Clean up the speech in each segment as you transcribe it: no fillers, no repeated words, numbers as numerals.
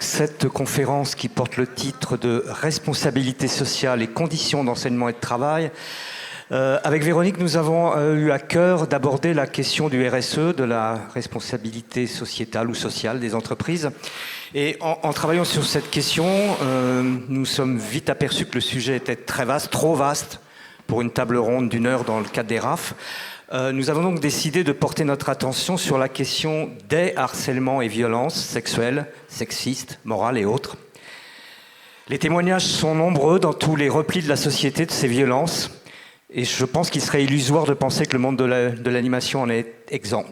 Cette conférence qui porte le titre de Responsabilité sociale et conditions d'enseignement et de travail. Avec Véronique, nous avons eu à cœur d'aborder la question du RSE, de la responsabilité sociétale ou sociale des entreprises. Et en travaillant sur cette question, nous sommes vite aperçus que le sujet était très vaste, trop vaste pour une table ronde d'1 heure dans le cadre des RAF. Nous avons donc décidé de porter notre attention sur la question des harcèlements et violences sexuelles, sexistes, morales et autres. Les témoignages sont nombreux dans tous les replis de la société de ces violences, et je pense qu'il serait illusoire de penser que le monde de l'animation en est exempt.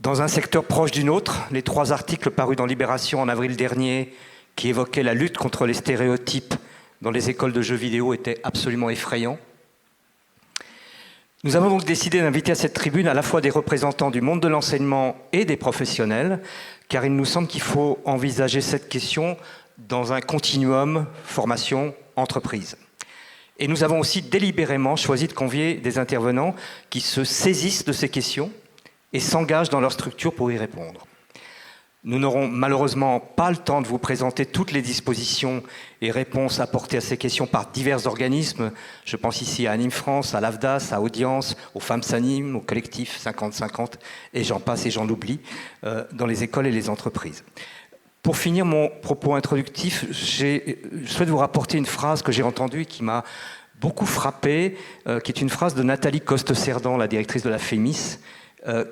Dans un secteur proche du nôtre, les 3 articles parus dans Libération en avril dernier, qui évoquaient la lutte contre les stéréotypes dans les écoles de jeux vidéo, étaient absolument effrayants. Nous avons donc décidé d'inviter à cette tribune à la fois des représentants du monde de l'enseignement et des professionnels, car il nous semble qu'il faut envisager cette question dans un continuum formation-entreprise. Et nous avons aussi délibérément choisi de convier des intervenants qui se saisissent de ces questions et s'engagent dans leur structure pour y répondre. Nous n'aurons malheureusement pas le temps de vous présenter toutes les dispositions et réponses apportées à ces questions par divers organismes. Je pense ici à Anime France, à l'AFDAS, à Audience, aux Femmes s'animent, au collectif 50-50, et j'en passe et j'en oublie, dans les écoles et les entreprises. Pour finir mon propos introductif, je souhaite vous rapporter une phrase que j'ai entendue et qui m'a beaucoup frappé, qui est une phrase de Nathalie Coste-Cerdan, la directrice de la FEMIS,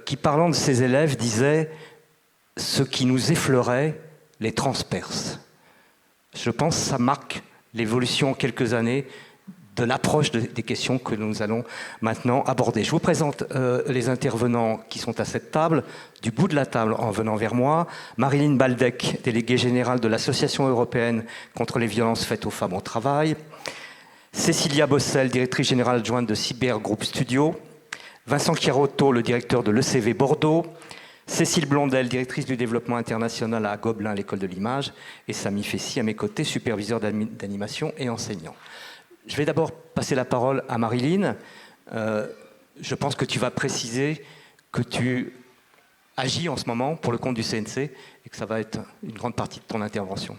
qui, parlant de ses élèves, disait « Ce qui nous effleurait les transperce ». Je pense que ça marque l'évolution en quelques années de l'approche des questions que nous allons maintenant aborder. Je vous présente les intervenants qui sont à cette table. Du bout de la table, en venant vers moi, Marilyn Baldec, déléguée générale de l'Association européenne contre les violences faites aux femmes au travail. Cécilia Bossel, directrice générale adjointe de Cyber Group Studio. Vincent Chiarotto, le directeur de l'ECV Bordeaux. Cécile Blondel, directrice du développement international à Gobelin, l'école de l'image. Et Samy Fessy, à mes côtés, superviseur d'animation et enseignant. Je vais d'abord passer la parole à Marilyn. Je pense que tu vas préciser que tu agis en ce moment pour le compte du CNC et que ça va être une grande partie de ton intervention.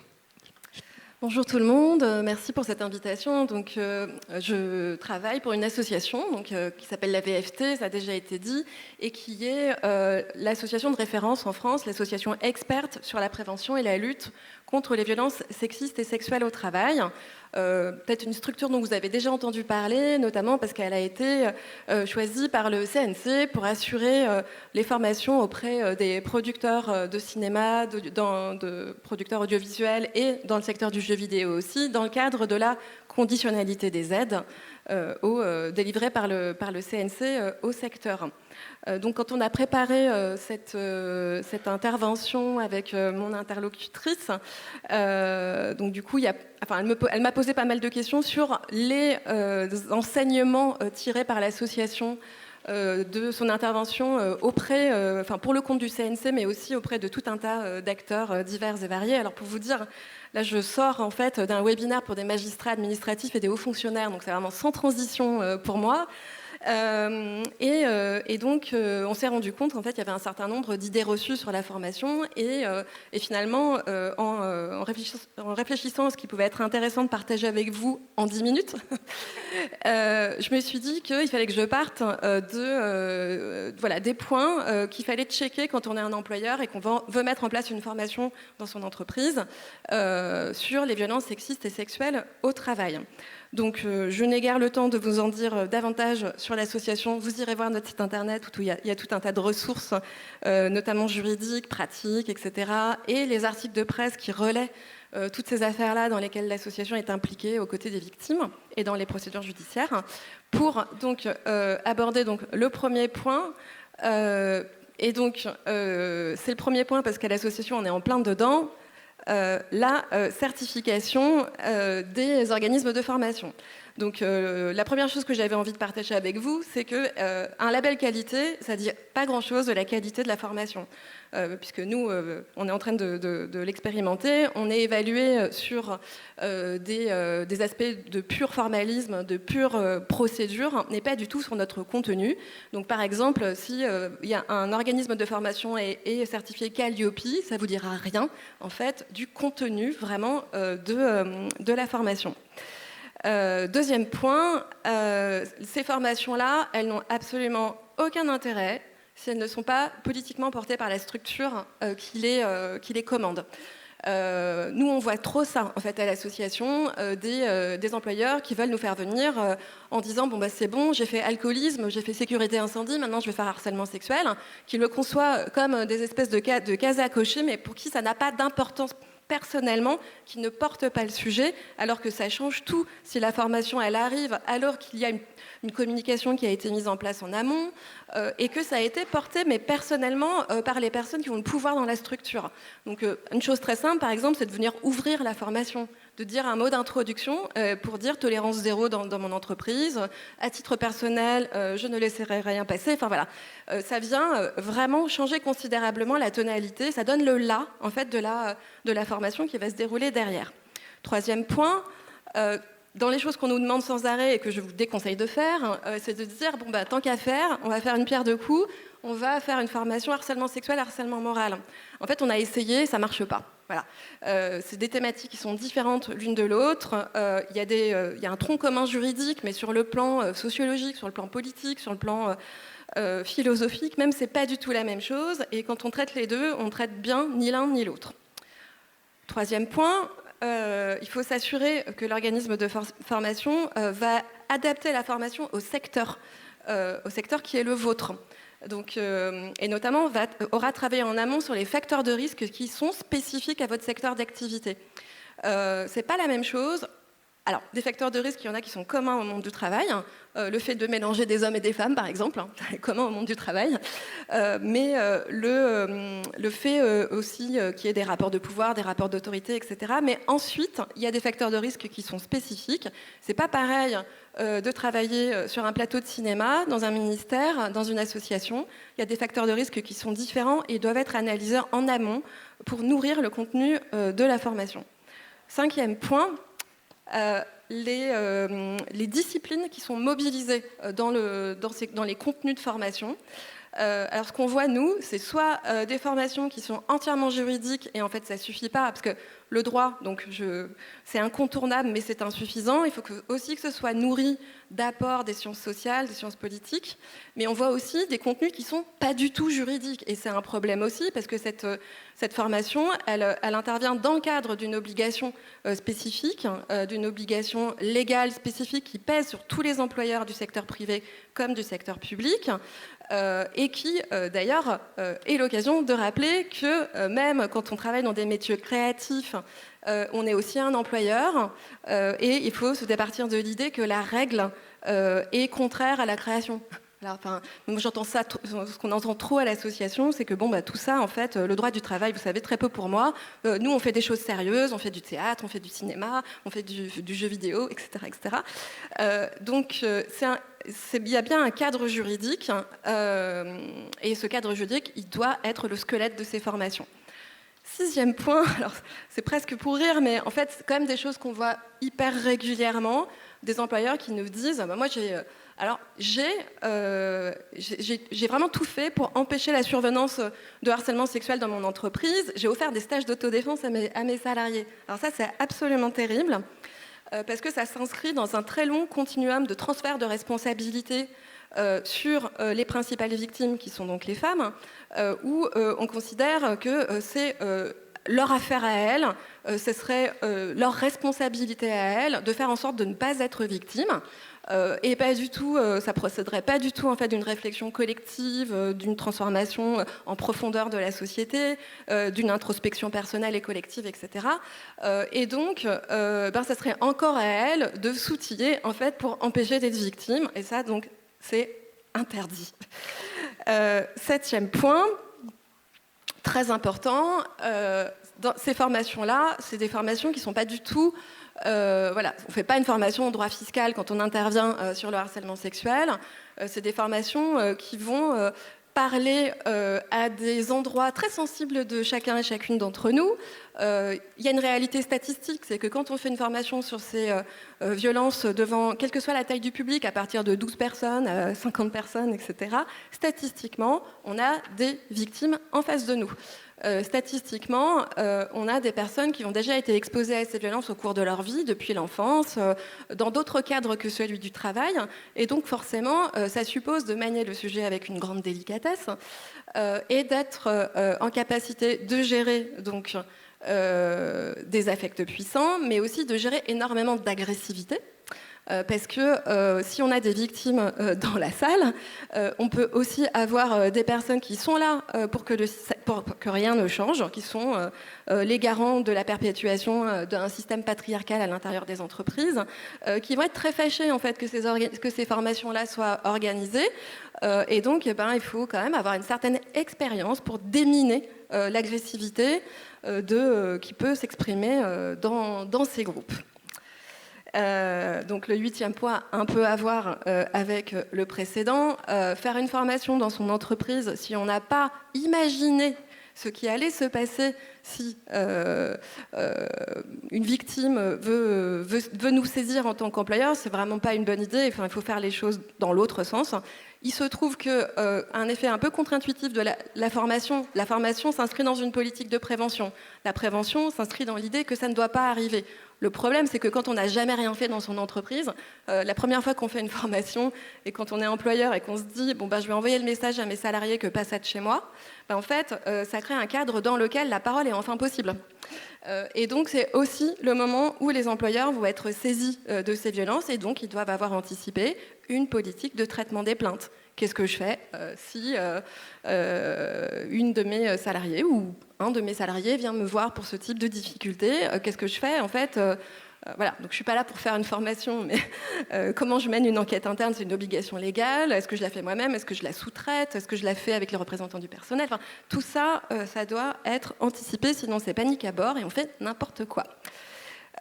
Bonjour tout le monde, merci pour cette invitation. Donc, je travaille pour une association qui s'appelle la VFT, ça a déjà été dit, et qui est l'association de référence en France, l'association experte sur la prévention et la lutte contre les violences sexistes et sexuelles au travail. Peut-être une structure dont vous avez déjà entendu parler, notamment parce qu'elle a été choisie par le CNC pour assurer les formations auprès des producteurs de cinéma, de producteurs audiovisuels et dans le secteur du jeu vidéo aussi, dans le cadre de la conditionnalité des aides délivrées par le CNC au secteur. Donc quand on a préparé cette intervention avec mon interlocutrice, donc du coup, elle m'a posé pas mal de questions sur les enseignements tirés par l'association de son intervention pour le compte du CNC, mais aussi auprès de tout un tas d'acteurs divers et variés. Alors pour vous dire, là je sors en fait d'un webinaire pour des magistrats administratifs et des hauts fonctionnaires, donc c'est vraiment sans transition pour moi. Et donc on s'est rendu compte en fait il y avait un certain nombre d'idées reçues sur la formation et finalement en réfléchissant à ce qui pouvait être intéressant de partager avec vous en 10 minutes je me suis dit qu'il fallait que je parte des points qu'il fallait checker quand on est un employeur et qu'on veut mettre en place une formation dans son entreprise sur les violences sexistes et sexuelles au travail. Donc je n'égare le temps de vous en dire davantage sur l'association. Vous irez voir notre site internet où il y a tout un tas de ressources, notamment juridiques, pratiques, etc. Et les articles de presse qui relaient toutes ces affaires-là dans lesquelles l'association est impliquée aux côtés des victimes et dans les procédures judiciaires. Pour donc aborder donc, le premier point. Et donc c'est le premier point parce qu'à l'association on est en plein dedans. La certification des organismes de formation. Donc la première chose que j'avais envie de partager avec vous, c'est qu'un label qualité, ça dit pas grand-chose de la qualité de la formation. Puisque nous, on est en train de l'expérimenter, on est évalué sur des aspects de pur formalisme, de pure procédure, mais pas du tout sur notre contenu. Donc par exemple, si il y a un organisme de formation est certifié Calliope, ça vous dira rien, en fait, du contenu vraiment de la formation. Deuxième point, ces formations-là, elles n'ont absolument aucun intérêt si elles ne sont pas politiquement portées par la structure qui les commande. Nous, on voit trop ça, en fait, à l'association, des employeurs qui veulent nous faire venir en disant « bon, bah, c'est bon, j'ai fait alcoolisme, j'ai fait sécurité incendie, maintenant je vais faire harcèlement sexuel », qui le conçoivent comme des espèces de cases à cocher, mais pour qui ça n'a pas d'importance personnellement, qui ne portent pas le sujet, alors que ça change tout. Si la formation, elle arrive alors qu'il y a une communication qui a été mise en place en amont, et que ça a été porté, mais personnellement, par les personnes qui ont le pouvoir dans la structure. Donc, une chose très simple, par exemple, c'est de venir ouvrir la formation, de dire un mot d'introduction pour dire tolérance zéro dans mon entreprise. À titre personnel, je ne laisserai rien passer. Enfin voilà, ça vient vraiment changer considérablement la tonalité. Ça donne le là, en fait, de la formation qui va se dérouler derrière. Troisième point. Dans les choses qu'on nous demande sans arrêt et que je vous déconseille de faire, c'est de dire, bon, bah, tant qu'à faire, on va faire une pierre deux coups, on va faire une formation harcèlement sexuel, harcèlement moral. En fait, on a essayé, ça ne marche pas. Voilà. C'est des thématiques qui sont différentes l'une de l'autre. Il y a un tronc commun juridique, mais sur le plan sociologique, sur le plan politique, sur le plan philosophique, même, c'est pas du tout la même chose. Et quand on traite les deux, on traite bien ni l'un ni l'autre. Troisième point, il faut s'assurer que l'organisme de formation va adapter la formation au secteur qui est le vôtre. Donc, et notamment aura travaillé en amont sur les facteurs de risque qui sont spécifiques à votre secteur d'activité. C'est pas la même chose. Alors, des facteurs de risque, il y en a qui sont communs au monde du travail. Le fait de mélanger des hommes et des femmes, par exemple, c'est commun au monde du travail. Mais le fait aussi qu'il y ait des rapports de pouvoir, des rapports d'autorité, etc. Mais ensuite, il y a des facteurs de risque qui sont spécifiques. C'est pas pareil de travailler sur un plateau de cinéma, dans un ministère, dans une association. Il y a des facteurs de risque qui sont différents et doivent être analysés en amont pour nourrir le contenu de la formation. Cinquième point, les disciplines qui sont mobilisées dans les contenus de formation. Alors ce qu'on voit, nous, c'est soit des formations qui sont entièrement juridiques, et en fait ça ne suffit pas, parce que le droit, donc c'est incontournable, mais c'est insuffisant. Il faut aussi que ce soit nourri d'apports des sciences sociales, des sciences politiques. Mais on voit aussi des contenus qui ne sont pas du tout juridiques. Et c'est un problème aussi, parce que cette formation, elle intervient dans le cadre d'une obligation spécifique, d'une obligation légale spécifique qui pèse sur tous les employeurs du secteur privé comme du secteur public. Et qui, d'ailleurs, est l'occasion de rappeler que même quand on travaille dans des métiers créatifs, on est aussi un employeur et il faut se départir de l'idée que la règle est contraire à la création. Alors, moi, j'entends ça, ce qu'on entend trop à l'association, c'est que tout ça, en fait, le droit du travail, vous savez, très peu pour moi. Nous, on fait des choses sérieuses, on fait du théâtre, on fait du cinéma, on fait du jeu vidéo, etc., etc. Donc, il y a bien un cadre juridique, et ce cadre juridique, il doit être le squelette de ces formations. Sixième point, alors c'est presque pour rire, mais en fait, c'est quand même des choses qu'on voit hyper régulièrement, des employeurs qui nous disent, moi j'ai vraiment tout fait pour empêcher la survenance de harcèlement sexuel dans mon entreprise. J'ai offert des stages d'autodéfense à mes salariés. Alors ça, c'est absolument terrible, parce que ça s'inscrit dans un très long continuum de transfert de responsabilité sur les principales victimes, qui sont donc les femmes, où on considère que c'est leur affaire à elles, ce serait leur responsabilité à elles de faire en sorte de ne pas être victimes. Et pas du tout, ça procéderait pas du tout en fait d'une réflexion collective, d'une transformation en profondeur de la société, d'une introspection personnelle et collective, etc. Et donc, ça serait encore à elles de s'outiller en fait pour empêcher d'être victimes. Et ça, donc, c'est interdit. Septième point, très important, dans ces formations-là, c'est des formations qui ne sont pas du tout Voilà, on ne fait pas une formation en droit fiscal quand on intervient sur le harcèlement sexuel. C'est des formations qui vont parler à des endroits très sensibles de chacun et chacune d'entre nous. Il y a une réalité statistique, c'est que quand on fait une formation sur ces violences devant, quelle que soit la taille du public, à partir de 12 personnes, 50 personnes, etc., statistiquement, on a des victimes en face de nous. Statistiquement, on a des personnes qui ont déjà été exposées à ces violences au cours de leur vie, depuis l'enfance, dans d'autres cadres que celui du travail. Et donc forcément, ça suppose de manier le sujet avec une grande délicatesse et d'être en capacité de gérer donc, des affects puissants, mais aussi de gérer énormément d'agressivité. Parce que si on a des victimes dans la salle, on peut aussi avoir des personnes qui sont là pour que rien ne change, qui sont les garants de la perpétuation d'un système patriarcal à l'intérieur des entreprises, qui vont être très fâchés en fait que ces formations-là soient organisées. Et donc, il faut quand même avoir une certaine expérience pour déminer l'agressivité qui peut s'exprimer dans ces groupes. Donc le 8e point, un peu à voir avec le précédent. Faire une formation dans son entreprise, si on n'a pas imaginé ce qui allait se passer si une victime veut nous saisir en tant qu'employeur, c'est vraiment pas une bonne idée. Enfin, il faut faire les choses dans l'autre sens. Il se trouve qu'un effet un peu contre-intuitif de la formation s'inscrit dans une politique de prévention. La prévention s'inscrit dans l'idée que ça ne doit pas arriver. Le problème, c'est que quand on n'a jamais rien fait dans son entreprise, la première fois qu'on fait une formation et quand on est employeur et qu'on se dit je vais envoyer le message à mes salariés que pas ça de chez moi, en fait, ça crée un cadre dans lequel la parole est enfin possible. Et donc, c'est aussi le moment où les employeurs vont être saisis de ces violences et donc ils doivent avoir anticipé une politique de traitement des plaintes. Qu'est-ce que je fais si une de mes salariées ou un de mes salariés vient me voir pour ce type de difficulté? Qu'est-ce que je fais en fait voilà, donc je suis pas là pour faire une formation, mais comment je mène une enquête interne, c'est une obligation légale. Est-ce que je la fais moi-même? Est-ce que je la sous-traite? Est-ce que je la fais avec les représentants du personnel? Enfin, tout ça, ça doit être anticipé, sinon c'est panique à bord et on fait n'importe quoi.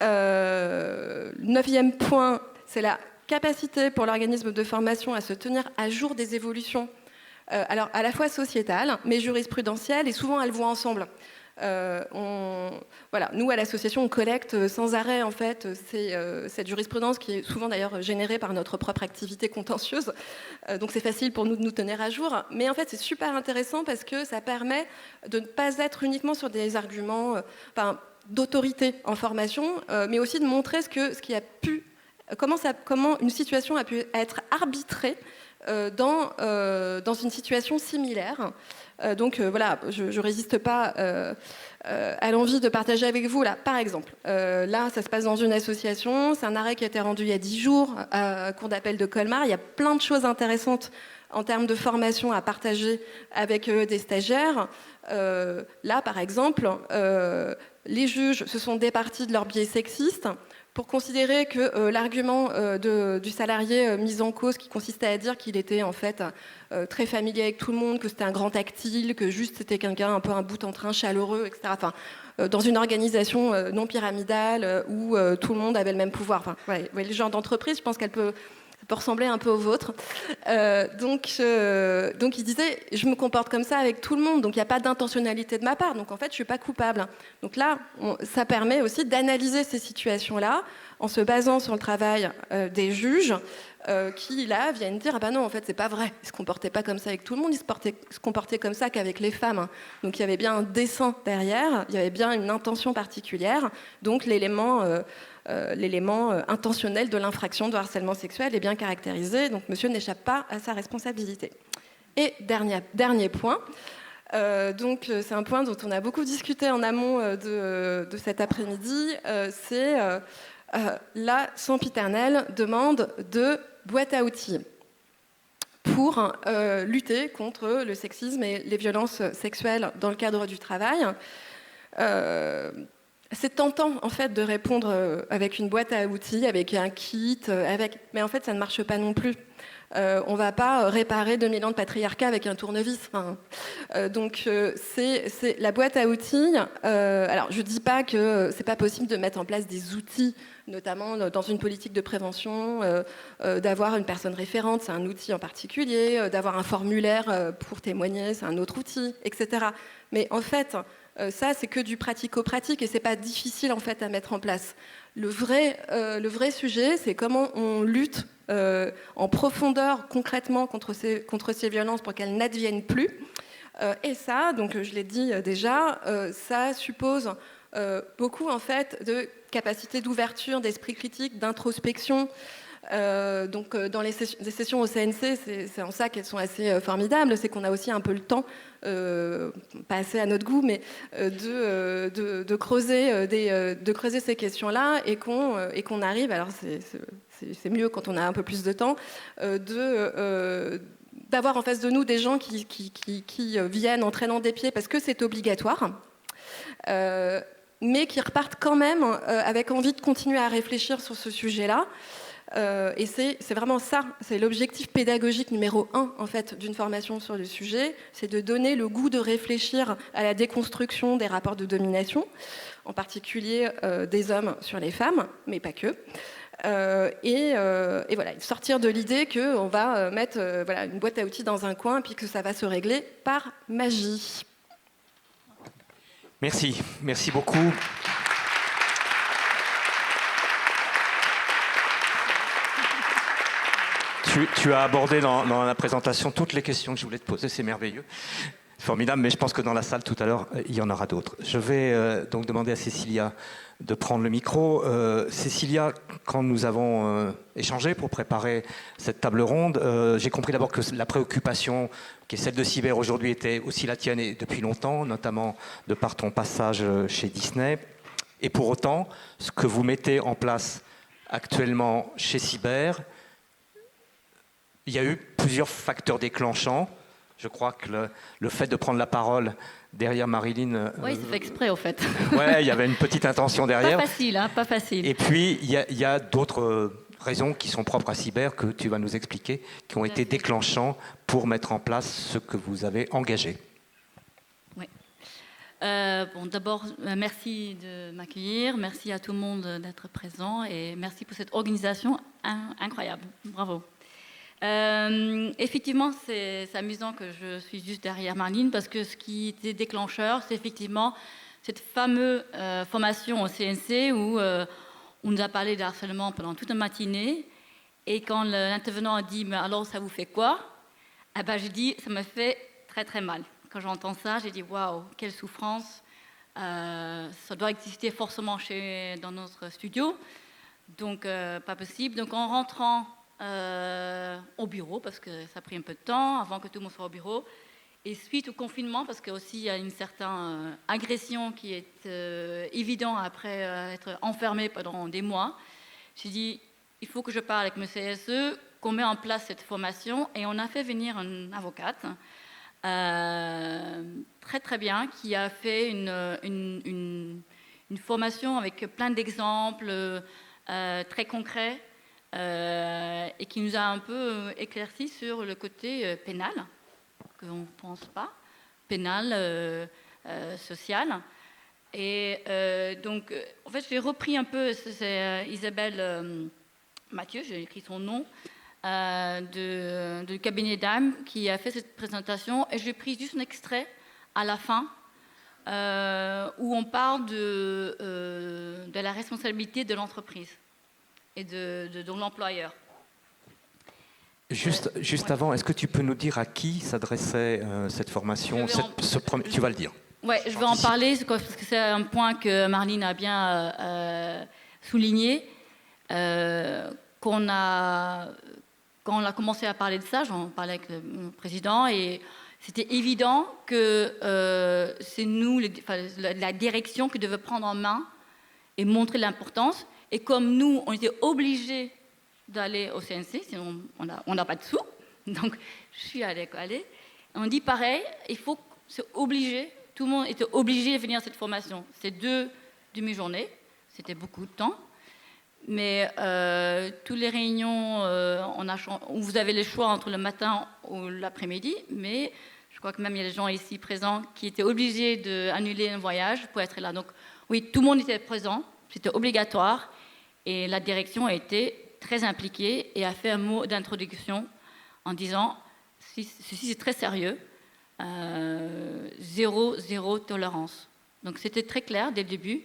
9e point, c'est la capacité pour l'organisme de formation à se tenir à jour des évolutions, alors à la fois sociétales, mais jurisprudentielles, et souvent elles vont ensemble. Voilà, nous à l'association on collecte sans arrêt en fait cette jurisprudence qui est souvent d'ailleurs générée par notre propre activité contentieuse, donc c'est facile pour nous de nous tenir à jour, mais en fait c'est super intéressant parce que ça permet de ne pas être uniquement sur des arguments d'autorité en formation, mais aussi de montrer ce qui a pu, comment une situation a pu être arbitrée dans une situation similaire. Donc voilà, je ne résiste pas à l'envie de partager avec vous. Là, par exemple, là, ça se passe dans une association. C'est un arrêt qui a été rendu il y a 10 jours à la Cour d'appel de Colmar. Il y a plein de choses intéressantes en termes de formation à partager avec des stagiaires. Là, par exemple, les juges se sont départis de leur biais sexiste pour considérer que l'argument du salarié mis en cause, qui consistait à dire qu'il était en fait très familier avec tout le monde, que c'était un grand tactile, que juste c'était quelqu'un un peu un bout en train chaleureux, etc. Enfin, dans une organisation non pyramidale où tout le monde avait le même pouvoir. Enfin, ouais, le genre d'entreprise, je pense qu'elle peut ressembler un peu au vôtre. Donc il disait, je me comporte comme ça avec tout le monde, donc il n'y a pas d'intentionnalité de ma part, donc en fait je ne suis pas coupable. Donc là, ça permet aussi d'analyser ces situations-là en se basant sur le travail des juges qui là viennent dire non, en fait c'est pas vrai, ils ne se comportaient pas comme ça avec tout le monde, ils se comportaient comme ça qu'avec les femmes. Donc il y avait bien un dessein derrière, il y avait bien une intention particulière, donc l'élément intentionnel de l'infraction de harcèlement sexuel est bien caractérisé, donc monsieur n'échappe pas à sa responsabilité. Et dernier point, donc c'est un point dont on a beaucoup discuté en amont de cet après-midi, c'est la sempiternelle demande de boîte à outils pour lutter contre le sexisme et les violences sexuelles dans le cadre du travail. C'est tentant en fait de répondre avec une boîte à outils, avec un kit, mais en fait ça ne marche pas non plus. On ne va pas réparer 2000 ans de patriarcat avec un tournevis. C'est la boîte à outils. Alors je ne dis pas que c'est pas possible de mettre en place des outils, notamment dans une politique de prévention, d'avoir une personne référente, c'est un outil en particulier, d'avoir un formulaire pour témoigner, c'est un autre outil, etc. Mais en fait, ça c'est que du pratico-pratique et c'est pas difficile en fait à mettre en place. Le vrai sujet, c'est comment on lutte en profondeur, concrètement, contre ces violences pour qu'elles n'adviennent plus. Et ça, donc je l'ai dit déjà, ça suppose beaucoup en fait de capacité d'ouverture, d'esprit critique, d'introspection. Dans les sessions au CNC, c'est en ça qu'elles sont assez formidables, c'est qu'on a aussi un peu le temps, pas assez à notre goût, mais de creuser ces questions-là et qu'on arrive, alors c'est mieux quand on a un peu plus de temps, d'avoir en face de nous des gens qui viennent en traînant des pieds parce que c'est obligatoire, mais qui repartent quand même avec envie de continuer à réfléchir sur ce sujet-là. Et c'est vraiment ça, c'est l'objectif pédagogique numéro 1 en fait, d'une formation sur le sujet, c'est de donner le goût de réfléchir à la déconstruction des rapports de domination, en particulier des hommes sur les femmes, mais pas que. Et voilà, sortir de l'idée qu'on va mettre une boîte à outils dans un coin et puis que ça va se régler par magie. Merci beaucoup. Tu as abordé dans la présentation toutes les questions que je voulais te poser, c'est merveilleux. Formidable, mais je pense que dans la salle tout à l'heure, il y en aura d'autres. Je vais donc demander à Cécilia de prendre le micro. Cécilia, quand nous avons échangé pour préparer cette table ronde, j'ai compris d'abord que la préoccupation qui est celle de Cyber aujourd'hui était aussi la tienne et depuis longtemps, notamment de par ton passage chez Disney. Et pour autant, ce que vous mettez en place actuellement chez Cyber, il y a eu plusieurs facteurs déclenchants. Je crois que le fait de prendre la parole derrière Marilyn... Oui, c'est fait exprès, au fait. Ouais, il y avait une petite intention derrière. Pas facile, hein, pas facile. Et puis, il y a d'autres raisons qui sont propres à Cyber, que tu vas nous expliquer, qui ont été déclenchants pour mettre en place ce que vous avez engagé. Oui. D'abord, merci de m'accueillir. Merci à tout le monde d'être présent. Et merci pour cette organisation incroyable. Bravo. Effectivement, c'est amusant que je suis juste derrière Marlene parce que ce qui était déclencheur, c'est effectivement cette fameuse formation au CNC où on nous a parlé de harcèlement pendant toute une matinée et quand l'intervenant a dit « mais alors ça vous fait quoi ?» j'ai dit « ça me fait très très mal ». Quand j'entends ça, j'ai dit « waouh, quelle souffrance, ça doit exister forcément dans notre studio, donc pas possible ». Donc en rentrant au bureau, parce que ça a pris un peu de temps avant que tout le monde soit au bureau. Et suite au confinement, parce qu'il y a une certaine agression qui est évidente après être enfermé pendant des mois, j'ai dit, il faut que je parle avec mon CSE, qu'on met en place cette formation. Et on a fait venir une avocate, très très bien, qui a fait une formation avec plein d'exemples très concrets, et qui nous a un peu éclairci sur le côté pénal, qu'on ne pense pas, pénal, social. Et donc, en fait, j'ai repris un peu, c'est Isabelle Mathieu, j'ai écrit son nom, du cabinet d'âme, qui a fait cette présentation, et j'ai pris juste un extrait à la fin, où on parle de la responsabilité de l'entreprise et de l'employeur. Juste avant, est-ce que tu peux nous dire à qui s'adressait cette formation Tu vas le dire. Oui, je vais en parler parce que c'est un point que Marlene a bien souligné. Quand on a commencé à parler de ça, j'en parlais avec le président et c'était évident que c'est nous, la direction, qui devait prendre en main et montrer l'importance. Et comme nous, on était obligés d'aller au CNC, sinon on n'a pas de sous, donc je suis allée. On dit pareil, c'est obligé, tout le monde était obligé de venir à cette formation. C'est 2 demi-journée. C'était beaucoup de temps. Mais toutes les réunions, où vous avez le choix entre le matin ou l'après-midi, mais je crois que même il y a des gens ici présents qui étaient obligés d'annuler un voyage pour être là. Donc oui, tout le monde était présent, c'était obligatoire, et la direction a été très impliquée et a fait un mot d'introduction en disant ceci c'est très sérieux, zéro tolérance. Donc c'était très clair dès le début.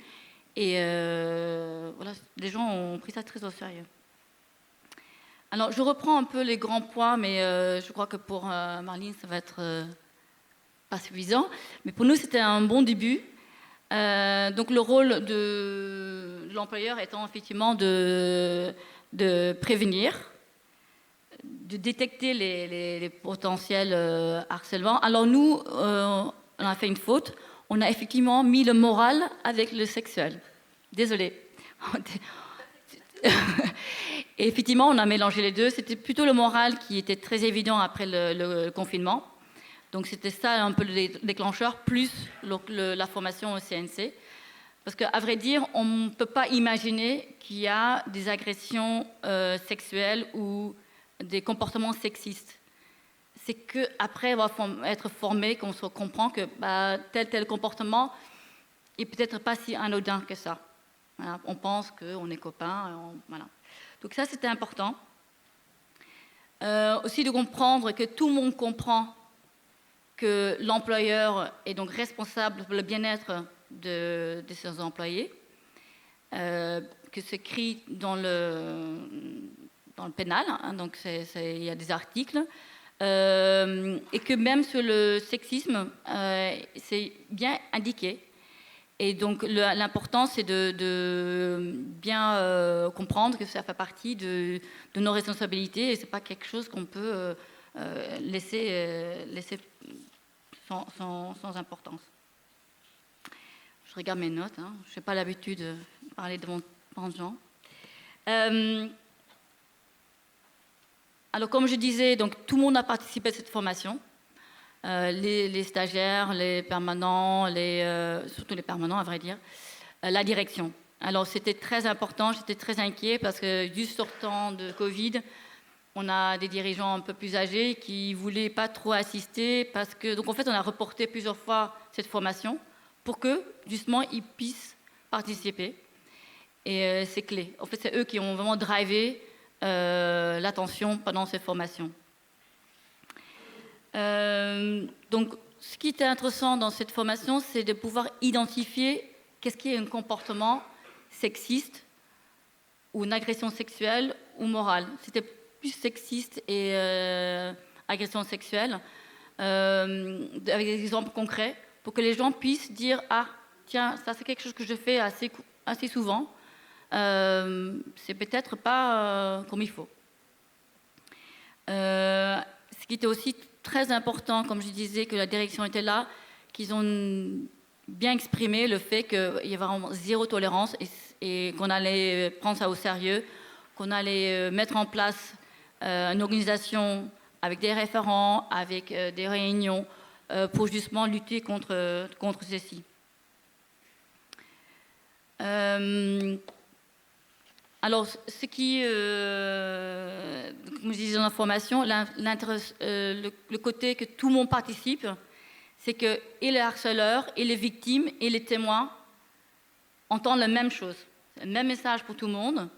Et voilà, les gens ont pris ça très au sérieux. Alors, je reprends un peu les grands points, mais je crois que pour Marlene, ça va être pas suffisant. Mais pour nous, c'était un bon début. Donc, le rôle de l'employeur étant effectivement de prévenir, de détecter les potentiels harcèlements. Alors, nous, on a fait une faute. On a effectivement mis le moral avec le sexuel. Désolée. Et effectivement, on a mélangé les deux. C'était plutôt le moral qui était très évident après le confinement. Donc c'était ça un peu le déclencheur, plus la formation au CNC. Parce qu'à vrai dire, on ne peut pas imaginer qu'il y a des agressions sexuelles ou des comportements sexistes. C'est qu'après avoir être formé qu'on se comprend que tel comportement est peut-être pas si anodin que ça. Voilà, on pense qu'on est copains. Voilà. Donc ça, c'était important. Aussi de comprendre que tout le monde comprend que l'employeur est donc responsable pour le bien-être de ses employés, que c'est écrit dans le pénal, hein, donc il y a des articles, et que même sur le sexisme, c'est bien indiqué. Et donc l'important, c'est de bien comprendre que ça fait partie de nos responsabilités et c'est pas quelque chose qu'on peut laisser sans importance. Je regarde mes notes, hein. Je n'ai pas l'habitude de parler devant tant de gens. Alors comme je disais, donc, tout le monde a participé à cette formation. Les stagiaires, les permanents, surtout les permanents à vrai dire, la direction. Alors c'était très important, j'étais très inquiet parce que juste sortant de Covid, on a des dirigeants un peu plus âgés qui ne voulaient pas trop assister parce que, donc en fait on a reporté plusieurs fois cette formation pour que justement ils puissent participer. Et c'est clé. En fait c'est eux qui ont vraiment drivé l'attention pendant ces formations. Donc, ce qui était intéressant dans cette formation, c'est de pouvoir identifier qu'est-ce qui est un comportement sexiste ou une agression sexuelle ou morale. C'était plus sexiste et agression sexuelle, avec des exemples concrets, pour que les gens puissent dire « Ah, tiens, ça c'est quelque chose que je fais assez souvent, c'est peut-être pas comme il faut. » Ce qui était aussi très important, comme je disais, que la direction était là, qu'ils ont bien exprimé le fait qu'il y avait vraiment zéro tolérance et qu'on allait prendre ça au sérieux, qu'on allait mettre en place une organisation avec des référents, avec des réunions pour justement lutter contre ceci. Alors, ce qui, comme je disais dans la formation, le côté que tout le monde participe, c'est que et les harceleurs, et les victimes, et les témoins entendent la même chose. C'est le même message pour tout le monde.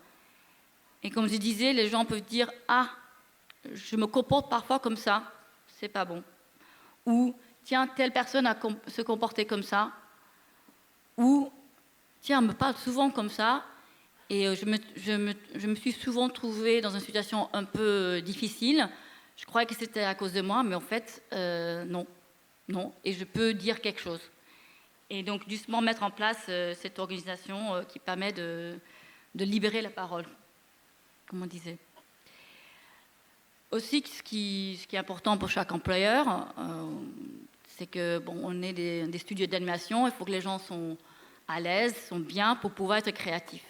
Et comme je disais, les gens peuvent dire « Ah, je me comporte parfois comme ça, c'est pas bon. » Ou « Tiens, telle personne a se comporté comme ça. » Ou « Tiens, on me parle souvent comme ça. » Et je me suis souvent trouvée dans une situation un peu difficile. Je croyais que c'était à cause de moi, mais en fait, non. Et je peux dire quelque chose. Et donc, justement, mettre en place cette organisation qui permet de libérer la parole, comme on disait. Aussi, ce qui est important pour chaque employeur, c'est que, bon, on est des studios d'animation. Il faut que les gens sont à l'aise, sont bien pour pouvoir être créatifs.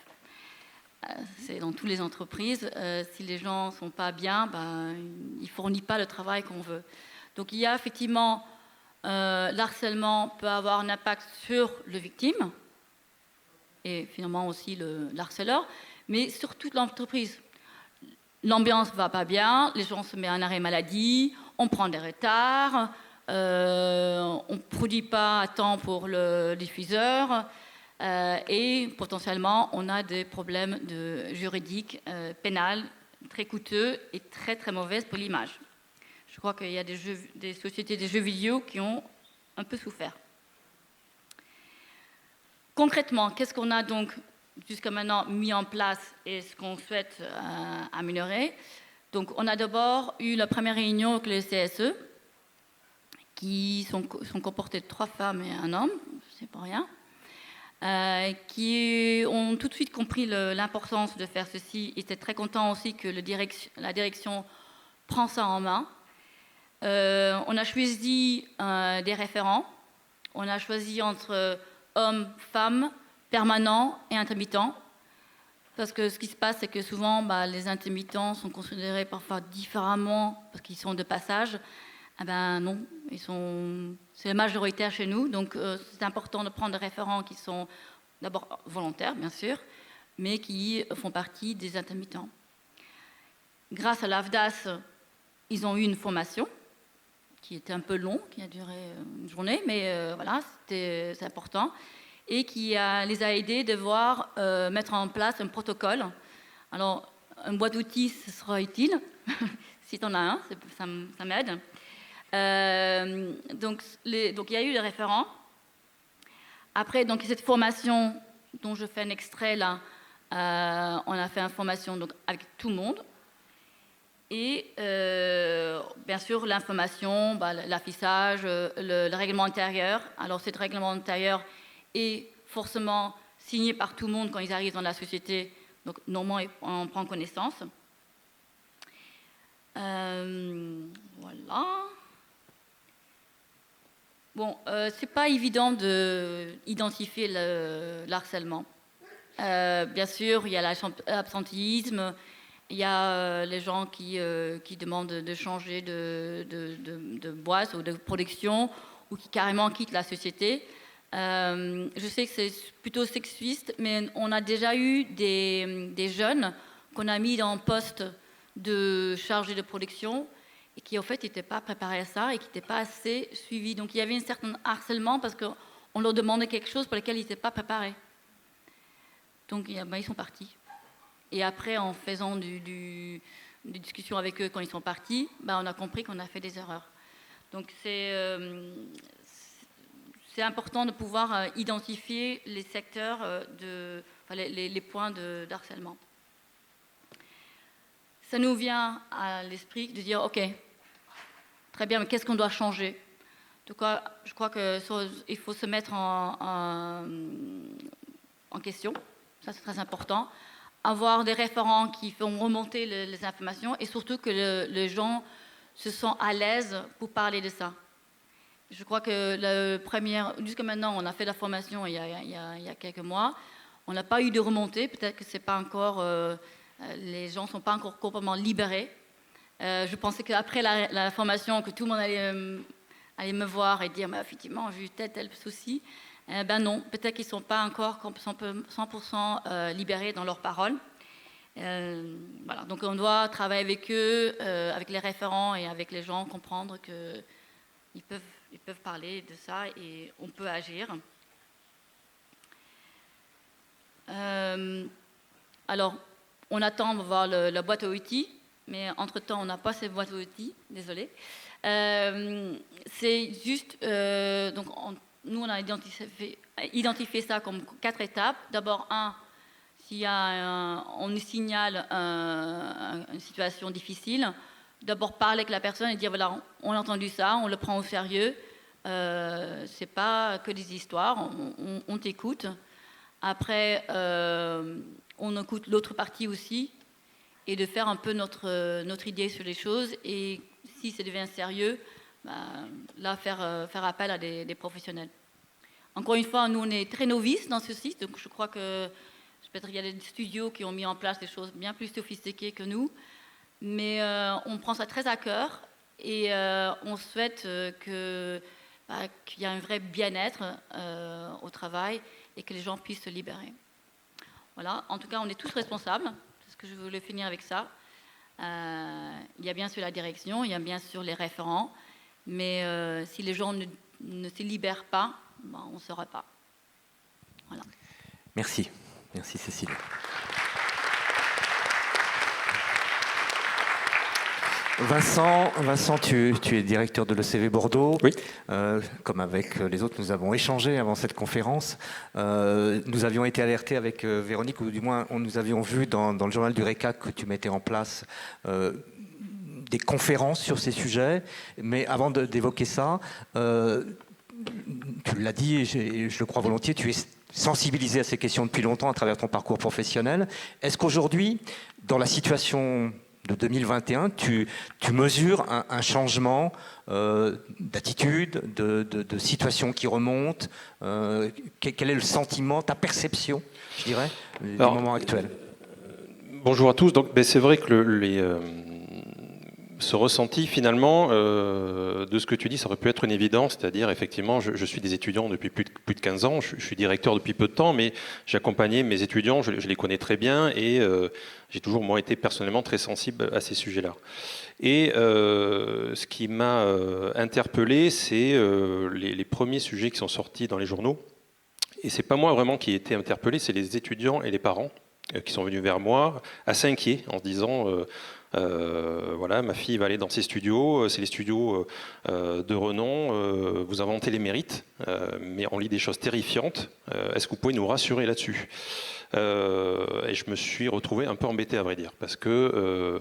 C'est dans toutes les entreprises. Si les gens ne sont pas bien, ils ne fournissent pas le travail qu'on veut. Donc il y a effectivement, l'harcèlement peut avoir un impact sur le victime, et finalement aussi le harceleur, mais sur toute l'entreprise. L'ambiance ne va pas bien, les gens se mettent en arrêt maladie, on prend des retards, on ne produit pas à temps pour le diffuseur et potentiellement on a des problèmes juridiques, pénals, très coûteux et très très mauvaises pour l'image. Je crois qu'il y a des sociétés de jeux vidéo qui ont un peu souffert. Concrètement, qu'est-ce qu'on a donc jusqu'à maintenant mis en place et ce qu'on souhaite améliorer? Donc, on a d'abord eu la première réunion avec le CSE, qui sont comportés de 3 femmes et un homme, c'est pas rien, qui ont tout de suite compris l'importance de faire ceci. Ils étaient très contents aussi que la direction prend ça en main. On a choisi des référents. On a choisi entre hommes, femmes, permanents et intermittents. Parce que ce qui se passe, c'est que souvent, les intermittents sont considérés parfois différemment parce qu'ils sont de passage. Ah ben non, c'est majoritaire chez nous. Donc c'est important de prendre des référents qui sont d'abord volontaires, bien sûr, mais qui font partie des intermittents. Grâce à l'AFDAS, ils ont eu une formation qui était un peu long, qui a duré une journée, mais voilà, c'est important, et qui les a aidés de mettre en place un protocole. Alors, une boîte d'outils, ce sera utile, si tu en as un, ça m'aide. Donc, il y a eu des référents. Après, donc, cette formation dont je fais un extrait là, on a fait une formation donc, avec tout le monde. Et bien sûr, l'information, l'affichage, le règlement intérieur. Alors, ce règlement intérieur est forcément signé par tout le monde quand ils arrivent dans la société. Donc, normalement, on prend connaissance. Voilà. Bon, c'est pas évident d'identifier le harcèlement. Bien sûr, il y a l'absentéisme. Il y a les gens qui demandent de changer de boîte ou de production ou qui carrément quittent la société. Je sais que c'est plutôt sexiste, mais on a déjà eu des jeunes qu'on a mis en poste de chargé de production et qui en fait n'étaient pas préparés à ça et qui n'étaient pas assez suivis. Donc il y avait un certain harcèlement parce qu'on leur demandait quelque chose pour lequel ils n'étaient pas préparés. Donc ils sont partis. Et après, en faisant des discussions avec eux quand ils sont partis, on a compris qu'on a fait des erreurs. Donc c'est important de pouvoir identifier les secteurs, les points d'harcèlement. Ça nous vient à l'esprit de dire, OK, très bien, mais qu'est-ce qu'on doit changer? Donc, je crois qu'il faut se mettre en question, ça c'est très important. Avoir des référents qui font remonter les informations et surtout que les gens se sentent à l'aise pour parler de ça. Je crois que jusqu'à maintenant, on a fait la formation il y a quelques mois. On n'a pas eu de remontée. Peut-être que c'est pas encore, les gens ne sont pas encore complètement libérés. Je pensais qu'après la formation, que tout le monde allait me voir et dire, effectivement, j'ai eu tel souci. Non, peut-être qu'ils ne sont pas encore 100% libérés dans leurs paroles. Voilà. Donc on doit travailler avec eux, avec les référents et avec les gens, comprendre qu'ils peuvent parler de ça et on peut agir. Alors, on attend de voir la boîte à outils, mais entre-temps, on n'a pas cette boîte à outils, désolé. C'est juste, donc nous, on a identifié ça comme 4 étapes. D'abord, s'il y a on nous signale une situation difficile, d'abord parler avec la personne et dire, voilà, on a entendu ça, on le prend au sérieux. C'est pas que des histoires, on t'écoute. Après, on écoute l'autre partie aussi et de faire un peu notre idée sur les choses. Et si ça devient sérieux, là, faire appel à des professionnels. Encore une fois, nous, on est très novices dans ce site, donc je crois que peut-être qu'il y a des studios qui ont mis en place des choses bien plus sophistiquées que nous, mais on prend ça très à cœur et on souhaite qu'il y ait un vrai bien-être au travail et que les gens puissent se libérer. Voilà. En tout cas, on est tous responsables. C'est ce que je voulais finir avec ça. Il y a bien sûr la direction, il y a bien sûr les référents, mais si les gens ne se libèrent pas, on ne saura pas. Voilà. Merci. Merci Cécile. Vincent, tu es directeur de l'ECV Bordeaux. Oui. Comme avec les autres, nous avons échangé avant cette conférence. Nous avions été alertés avec Véronique, ou du moins nous avions vu dans le journal du RECAC que tu mettais en place des conférences sur ces sujets. Mais avant d'évoquer ça, tu l'as dit, et je le crois volontiers, tu es sensibilisé à ces questions depuis longtemps à travers ton parcours professionnel. Est-ce qu'aujourd'hui, dans la situation de 2021, tu mesures un changement d'attitude, de situation qui remonte? Quel est le sentiment, ta perception, je dirais, du moment actuel? Bonjour à tous. Donc, c'est vrai que ce ressenti, finalement, de ce que tu dis, ça aurait pu être une évidence. C'est-à-dire, effectivement, je suis des étudiants depuis plus de 15 ans. Je suis directeur depuis peu de temps, mais j'ai accompagné mes étudiants, je les connais très bien, et j'ai toujours, moi, été personnellement très sensible à ces sujets-là. Et ce qui m'a interpellé, c'est les premiers sujets qui sont sortis dans les journaux. Et c'est pas moi vraiment qui ai été interpellé, c'est les étudiants et les parents qui sont venus vers moi, assez inquiets, en se disant... voilà, ma fille va aller dans ces studios, c'est les studios de renom, vous inventez les mérites, mais on lit des choses terrifiantes, est-ce que vous pouvez nous rassurer là-dessus? Et je me suis retrouvé un peu embêté, à vrai dire, parce que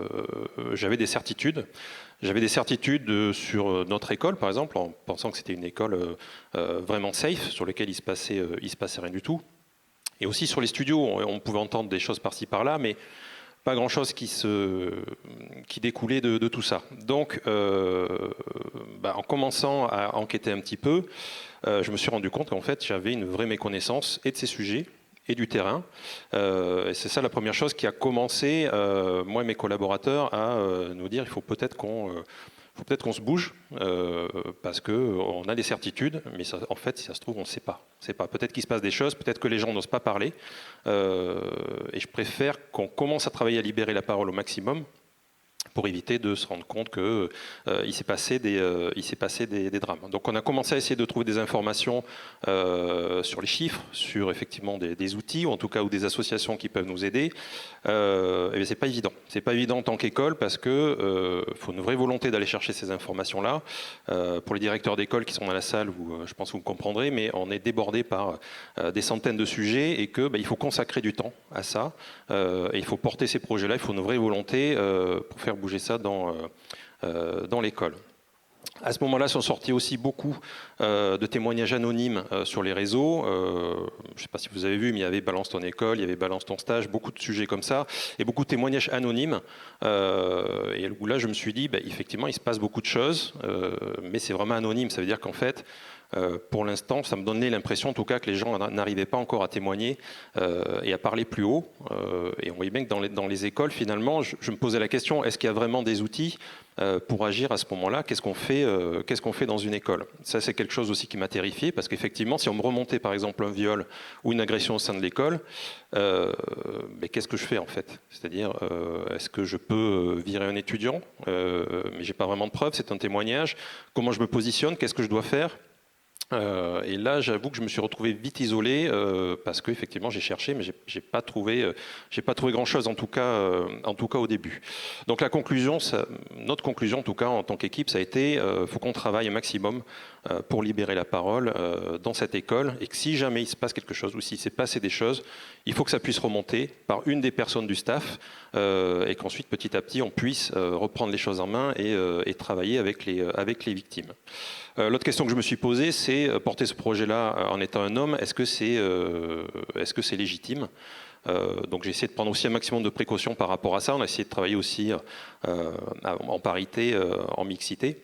j'avais des certitudes. J'avais des certitudes sur notre école, par exemple, en pensant que c'était une école vraiment safe, sur laquelle il se passait rien du tout. Et aussi sur les studios, on pouvait entendre des choses par-ci par-là, mais pas grand-chose qui découlait de tout ça. Donc, en commençant à enquêter un petit peu, je me suis rendu compte qu'en fait, j'avais une vraie méconnaissance et de ces sujets et du terrain. Et c'est ça la première chose qui a commencé, moi et mes collaborateurs, à nous dire il faut peut-être qu'on se bouge, parce qu'on a des certitudes, mais ça, en fait, si ça se trouve, on ne sait pas. Peut-être qu'il se passe des choses, peut-être que les gens n'osent pas parler, et je préfère qu'on commence à travailler à libérer la parole au maximum, pour éviter de se rendre compte qu'il s'est passé des drames. Donc on a commencé à essayer de trouver des informations sur les chiffres, sur effectivement des outils, ou en tout cas ou des associations qui peuvent nous aider. Et c'est pas évident. C'est pas évident en tant qu'école parce que faut une vraie volonté d'aller chercher ces informations-là. Pour les directeurs d'école qui sont dans la salle, je pense que vous me comprendrez, mais on est débordé par des centaines de sujets et que il faut consacrer du temps à ça. Et il faut porter ces projets-là. Il faut une vraie volonté pour faire bouger ça dans l'école. À ce moment-là, sont sortis aussi beaucoup de témoignages anonymes sur les réseaux. Je ne sais pas si vous avez vu, mais il y avait Balance ton école, il y avait Balance ton stage, beaucoup de sujets comme ça, et beaucoup de témoignages anonymes. Et là, je me suis dit, effectivement, il se passe beaucoup de choses, mais c'est vraiment anonyme. Ça veut dire qu'en fait, pour l'instant, ça me donnait l'impression, en tout cas, que les gens n'arrivaient pas encore à témoigner et à parler plus haut. Et on voyait bien que dans les écoles, finalement, je me posais la question, est-ce qu'il y a vraiment des outils pour agir à ce moment-là? Qu'est-ce qu'on fait dans une école? Ça, c'est quelque chose aussi qui m'a terrifié, parce qu'effectivement, si on me remontait, par exemple, un viol ou une agression au sein de l'école, qu'est-ce que je fais, en fait? C'est-à-dire, est-ce que je peux virer un étudiant? Mais j'ai pas vraiment de preuves, c'est un témoignage. Comment je me positionne? Qu'est-ce que je dois faire? Et là, j'avoue que je me suis retrouvé vite isolé parce qu'effectivement, j'ai cherché, mais j'ai pas trouvé grand-chose, en tout cas au début. Donc notre conclusion, en tout cas en tant qu'équipe, ça a été faut qu'on travaille un maximum pour libérer la parole dans cette école, et que si jamais il se passe quelque chose ou s'il s'est passé des choses, il faut que ça puisse remonter par une des personnes du staff et qu'ensuite, petit à petit, on puisse reprendre les choses en main et travailler avec les victimes. L'autre question que je me suis posée, c'est porter ce projet-là en étant un homme, est-ce que c'est légitime? Donc j'ai essayé de prendre aussi un maximum de précautions par rapport à ça. On a essayé de travailler aussi en parité, en mixité.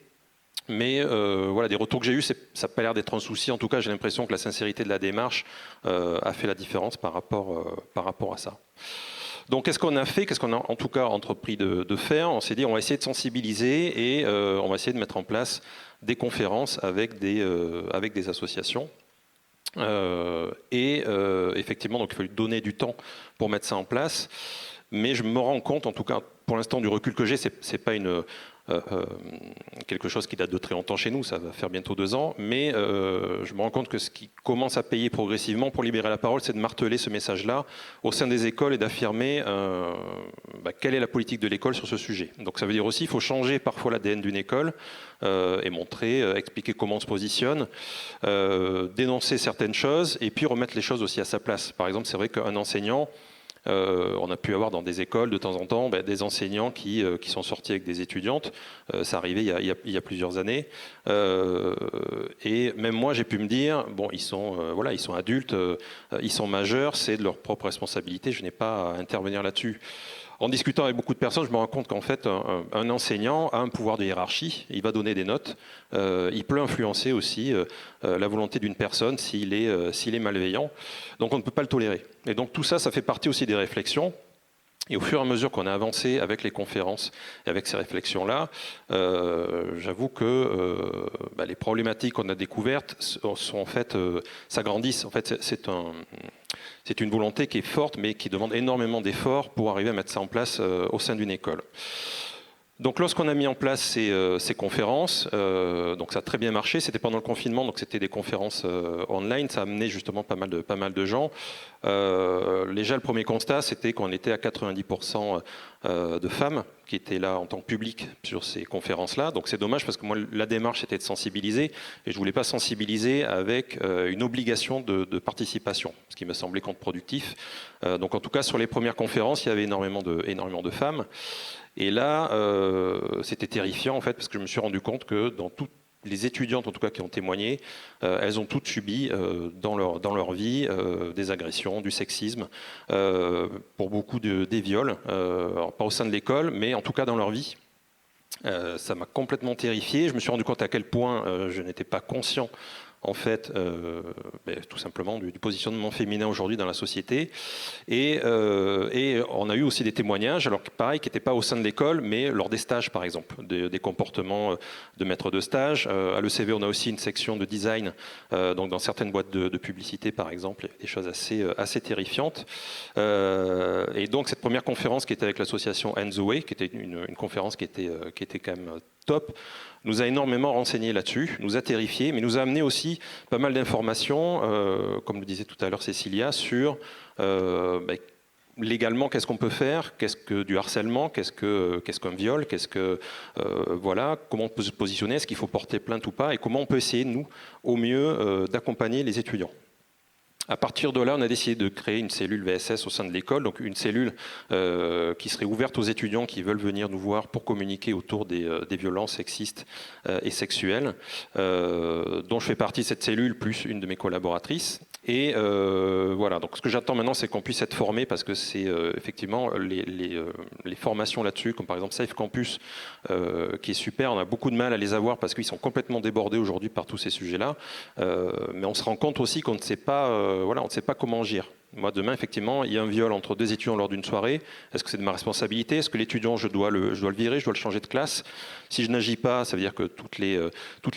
Mais voilà, des retours que j'ai eus, ça n'a pas l'air d'être un souci. En tout cas, j'ai l'impression que la sincérité de la démarche a fait la différence par rapport à ça. Donc, qu'est-ce qu'on a fait? Qu'est-ce qu'on a en tout cas entrepris de faire? On s'est dit, on va essayer de sensibiliser et on va essayer de mettre en place des conférences avec des associations. Effectivement, donc il a fallu donner du temps pour mettre ça en place. Mais je me rends compte, en tout cas pour l'instant du recul que j'ai, c'est pas quelque chose qui date de très longtemps chez nous, ça va faire bientôt 2 ans, mais je me rends compte que ce qui commence à payer progressivement pour libérer la parole, c'est de marteler ce message-là au sein des écoles et d'affirmer quelle est la politique de l'école sur ce sujet. Donc ça veut dire aussi qu'il faut changer parfois l'ADN d'une école et montrer, expliquer comment on se positionne, dénoncer certaines choses et puis remettre les choses aussi à sa place. Par exemple, c'est vrai qu'un enseignant, on a pu avoir dans des écoles de temps en temps des enseignants qui sont sortis avec des étudiantes. Ça arrivait il y a plusieurs années. Et même moi, j'ai pu me dire, bon, ils sont adultes, ils sont majeurs, c'est de leur propre responsabilité, je n'ai pas à intervenir là-dessus. En discutant avec beaucoup de personnes, je me rends compte qu'en fait, un enseignant a un pouvoir de hiérarchie, il va donner des notes, il peut influencer aussi la volonté d'une personne s'il est malveillant. Donc on ne peut pas le tolérer. Et donc tout ça, ça fait partie aussi des réflexions. Et au fur et à mesure qu'on a avancé avec les conférences et avec ces réflexions-là, j'avoue que les problématiques qu'on a découvertes sont en fait, s'agrandissent. En fait, c'est une volonté qui est forte, mais qui demande énormément d'efforts pour arriver à mettre ça en place au sein d'une école. Donc lorsqu'on a mis en place ces conférences, donc ça a très bien marché, c'était pendant le confinement, donc c'était des conférences online, ça a amené justement pas mal de gens. Déjà le premier constat, c'était qu'on était à 90% de femmes qui étaient là en tant que public sur ces conférences-là. Donc c'est dommage parce que moi la démarche était de sensibiliser et je voulais pas sensibiliser avec une obligation de participation, ce qui me semblait contre-productif. Donc en tout cas sur les premières conférences, il y avait énormément de femmes. Et là, c'était terrifiant en fait, parce que je me suis rendu compte que dans toutes les étudiantes, en tout cas qui ont témoigné, elles ont toutes subi dans leur vie des agressions, du sexisme, pour beaucoup des viols, alors pas au sein de l'école, mais en tout cas dans leur vie. Ça m'a complètement terrifié. Je me suis rendu compte à quel point je n'étais pas conscient en fait, tout simplement du positionnement féminin aujourd'hui dans la société. Et on a eu aussi des témoignages, alors pareil, qui n'étaient pas au sein de l'école, mais lors des stages, par exemple, des comportements de maîtres de stage. À l'ECV, on a aussi une section de design, donc dans certaines boîtes de publicité, par exemple, il y a des choses assez terrifiantes. Et donc, cette première conférence qui était avec l'association End the Way, qui était une conférence qui était quand même top, nous a énormément renseigné là-dessus, nous a terrifié, mais nous a amené aussi pas mal d'informations, comme le disait tout à l'heure Cécilia, sur légalement qu'est-ce qu'on peut faire, qu'est-ce que du harcèlement, qu'est-ce qu'un viol, comment on peut se positionner, est-ce qu'il faut porter plainte ou pas, et comment on peut essayer, nous, au mieux, d'accompagner les étudiants. À partir de là, on a décidé de créer une cellule VSS au sein de l'école, donc une cellule qui serait ouverte aux étudiants qui veulent venir nous voir pour communiquer autour des violences sexistes et sexuelles, dont je fais partie de cette cellule, plus une de mes collaboratrices. Et voilà, donc ce que j'attends maintenant, c'est qu'on puisse être formé, parce que c'est effectivement les formations là-dessus, comme par exemple Safe Campus, qui est super. On a beaucoup de mal à les avoir parce qu'ils sont complètement débordés aujourd'hui par tous ces sujets-là. Mais on se rend compte aussi qu'on ne sait pas, on ne sait pas comment agir. Moi, demain, effectivement, il y a un viol entre 2 étudiants lors d'une soirée. Est-ce que c'est de ma responsabilité? Est-ce que l'étudiant, je dois le virer, je dois le changer de classe? Si je n'agis pas, ça veut dire que toutes les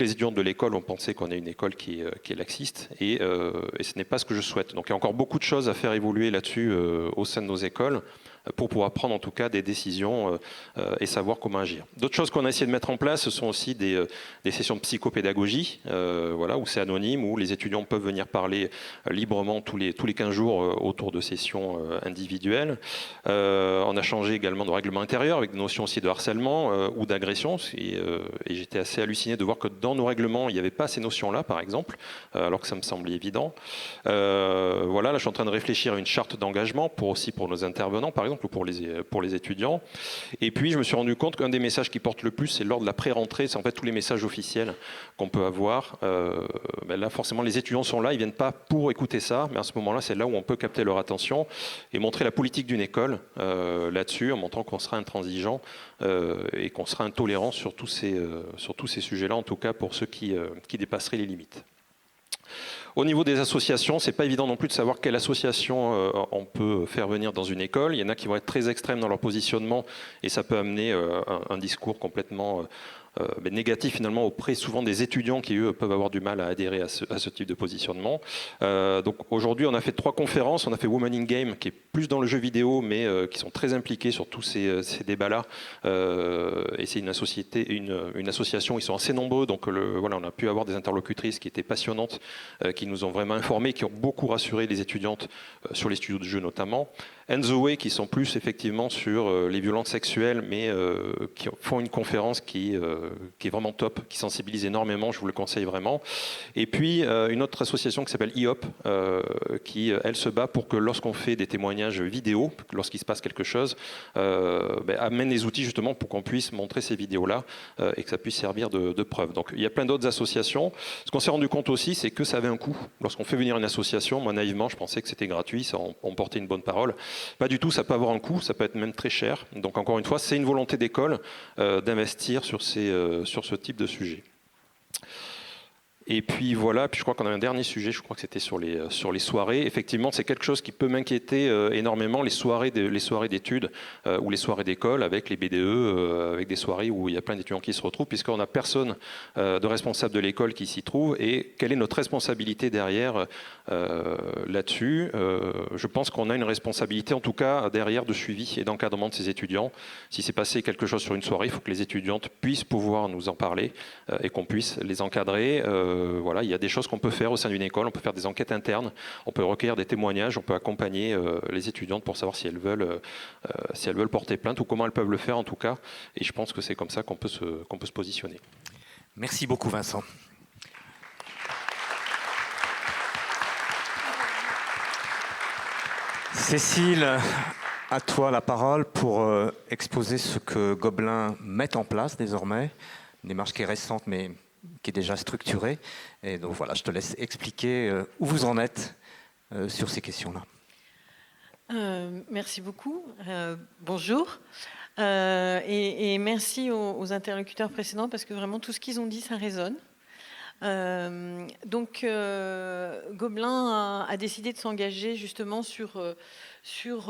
étudiantes de l'école vont penser qu'on est une école qui est laxiste. Et ce n'est pas ce que je souhaite. Donc il y a encore beaucoup de choses à faire évoluer là-dessus au sein de nos écoles, pour pouvoir prendre en tout cas des décisions et savoir comment agir. D'autres choses qu'on a essayé de mettre en place, ce sont aussi des sessions de psychopédagogie, où c'est anonyme, où les étudiants peuvent venir parler librement tous les 15 jours autour de sessions individuelles. On a changé également de règlement intérieur avec des notions aussi de harcèlement ou d'agression, et j'étais assez halluciné de voir que dans nos règlements, il n'y avait pas ces notions-là, par exemple, alors que ça me semblait évident. Là, je suis en train de réfléchir à une charte d'engagement pour nos intervenants, par exemple, ou pour les étudiants. Et puis, je me suis rendu compte qu'un des messages qui porte le plus, c'est lors de la pré-rentrée, c'est en fait tous les messages officiels qu'on peut avoir. Là, forcément, les étudiants sont là, ils ne viennent pas pour écouter ça, mais à ce moment-là, c'est là où on peut capter leur attention et montrer la politique d'une école là-dessus, en montrant qu'on sera intransigeant et qu'on sera intolérant sur tous ces sujets-là, en tout cas pour ceux qui dépasseraient les limites. Au niveau des associations, c'est pas évident non plus de savoir quelle association on peut faire venir dans une école. Il y en a qui vont être très extrêmes dans leur positionnement et ça peut amener un discours complètement négatif finalement auprès souvent des étudiants qui, eux, peuvent avoir du mal à adhérer à ce type de positionnement. Donc aujourd'hui, on a fait 3 conférences. On a fait Women in Game, qui est plus dans le jeu vidéo, mais qui sont très impliqués sur tous ces débats-là. Et c'est une association, ils sont assez nombreux, donc voilà, on a pu avoir des interlocutrices qui étaient passionnantes, qui nous ont vraiment informés, qui ont beaucoup rassuré les étudiantes sur les studios de jeu notamment. And the Way, qui sont plus effectivement sur les violences sexuelles, mais qui font une conférence qui est vraiment top, qui sensibilise énormément, je vous le conseille vraiment. Et puis une autre association qui s'appelle IOP, qui elle se bat pour que lorsqu'on fait des témoignages vidéo, lorsqu'il se passe quelque chose, amène les outils justement pour qu'on puisse montrer ces vidéos-là et que ça puisse servir de preuve. Donc il y a plein d'autres associations. Ce qu'on s'est rendu compte aussi, c'est que ça avait un coût. Lorsqu'on fait venir une association, moi naïvement, je pensais que c'était gratuit, on portait une bonne parole. Pas du tout, ça peut avoir un coût, ça peut être même très cher. Donc encore une fois, c'est une volonté d'école d'investir sur ce type de sujet. Et puis voilà, puis je crois qu'on a un dernier sujet, je crois que c'était sur les soirées. Effectivement, c'est quelque chose qui peut m'inquiéter énormément, les soirées d'études ou les soirées d'école avec les BDE, avec des soirées où il y a plein d'étudiants qui se retrouvent, puisqu'on n'a personne de responsable de l'école qui s'y trouve. Et quelle est notre responsabilité derrière là-dessus? Je pense qu'on a une responsabilité, en tout cas derrière, de suivi et d'encadrement de ces étudiants. Si c'est passé quelque chose sur une soirée, il faut que les étudiantes puissent pouvoir nous en parler et qu'on puisse les encadrer. Voilà, il y a des choses qu'on peut faire au sein d'une école, on peut faire des enquêtes internes, on peut recueillir des témoignages, on peut accompagner les étudiantes pour savoir si elles veulent porter plainte ou comment elles peuvent le faire en tout cas. Et je pense que c'est comme ça qu'on peut se positionner. Merci beaucoup Vincent. Cécile, à toi la parole pour exposer ce que Gobelin met en place désormais. Une démarche qui est récente mais qui est déjà structurée. Et donc voilà, je te laisse expliquer où vous en êtes sur ces questions-là. Merci beaucoup. Bonjour. Et merci aux interlocuteurs précédents parce que vraiment tout ce qu'ils ont dit, ça résonne. Gobelin a décidé de s'engager justement sur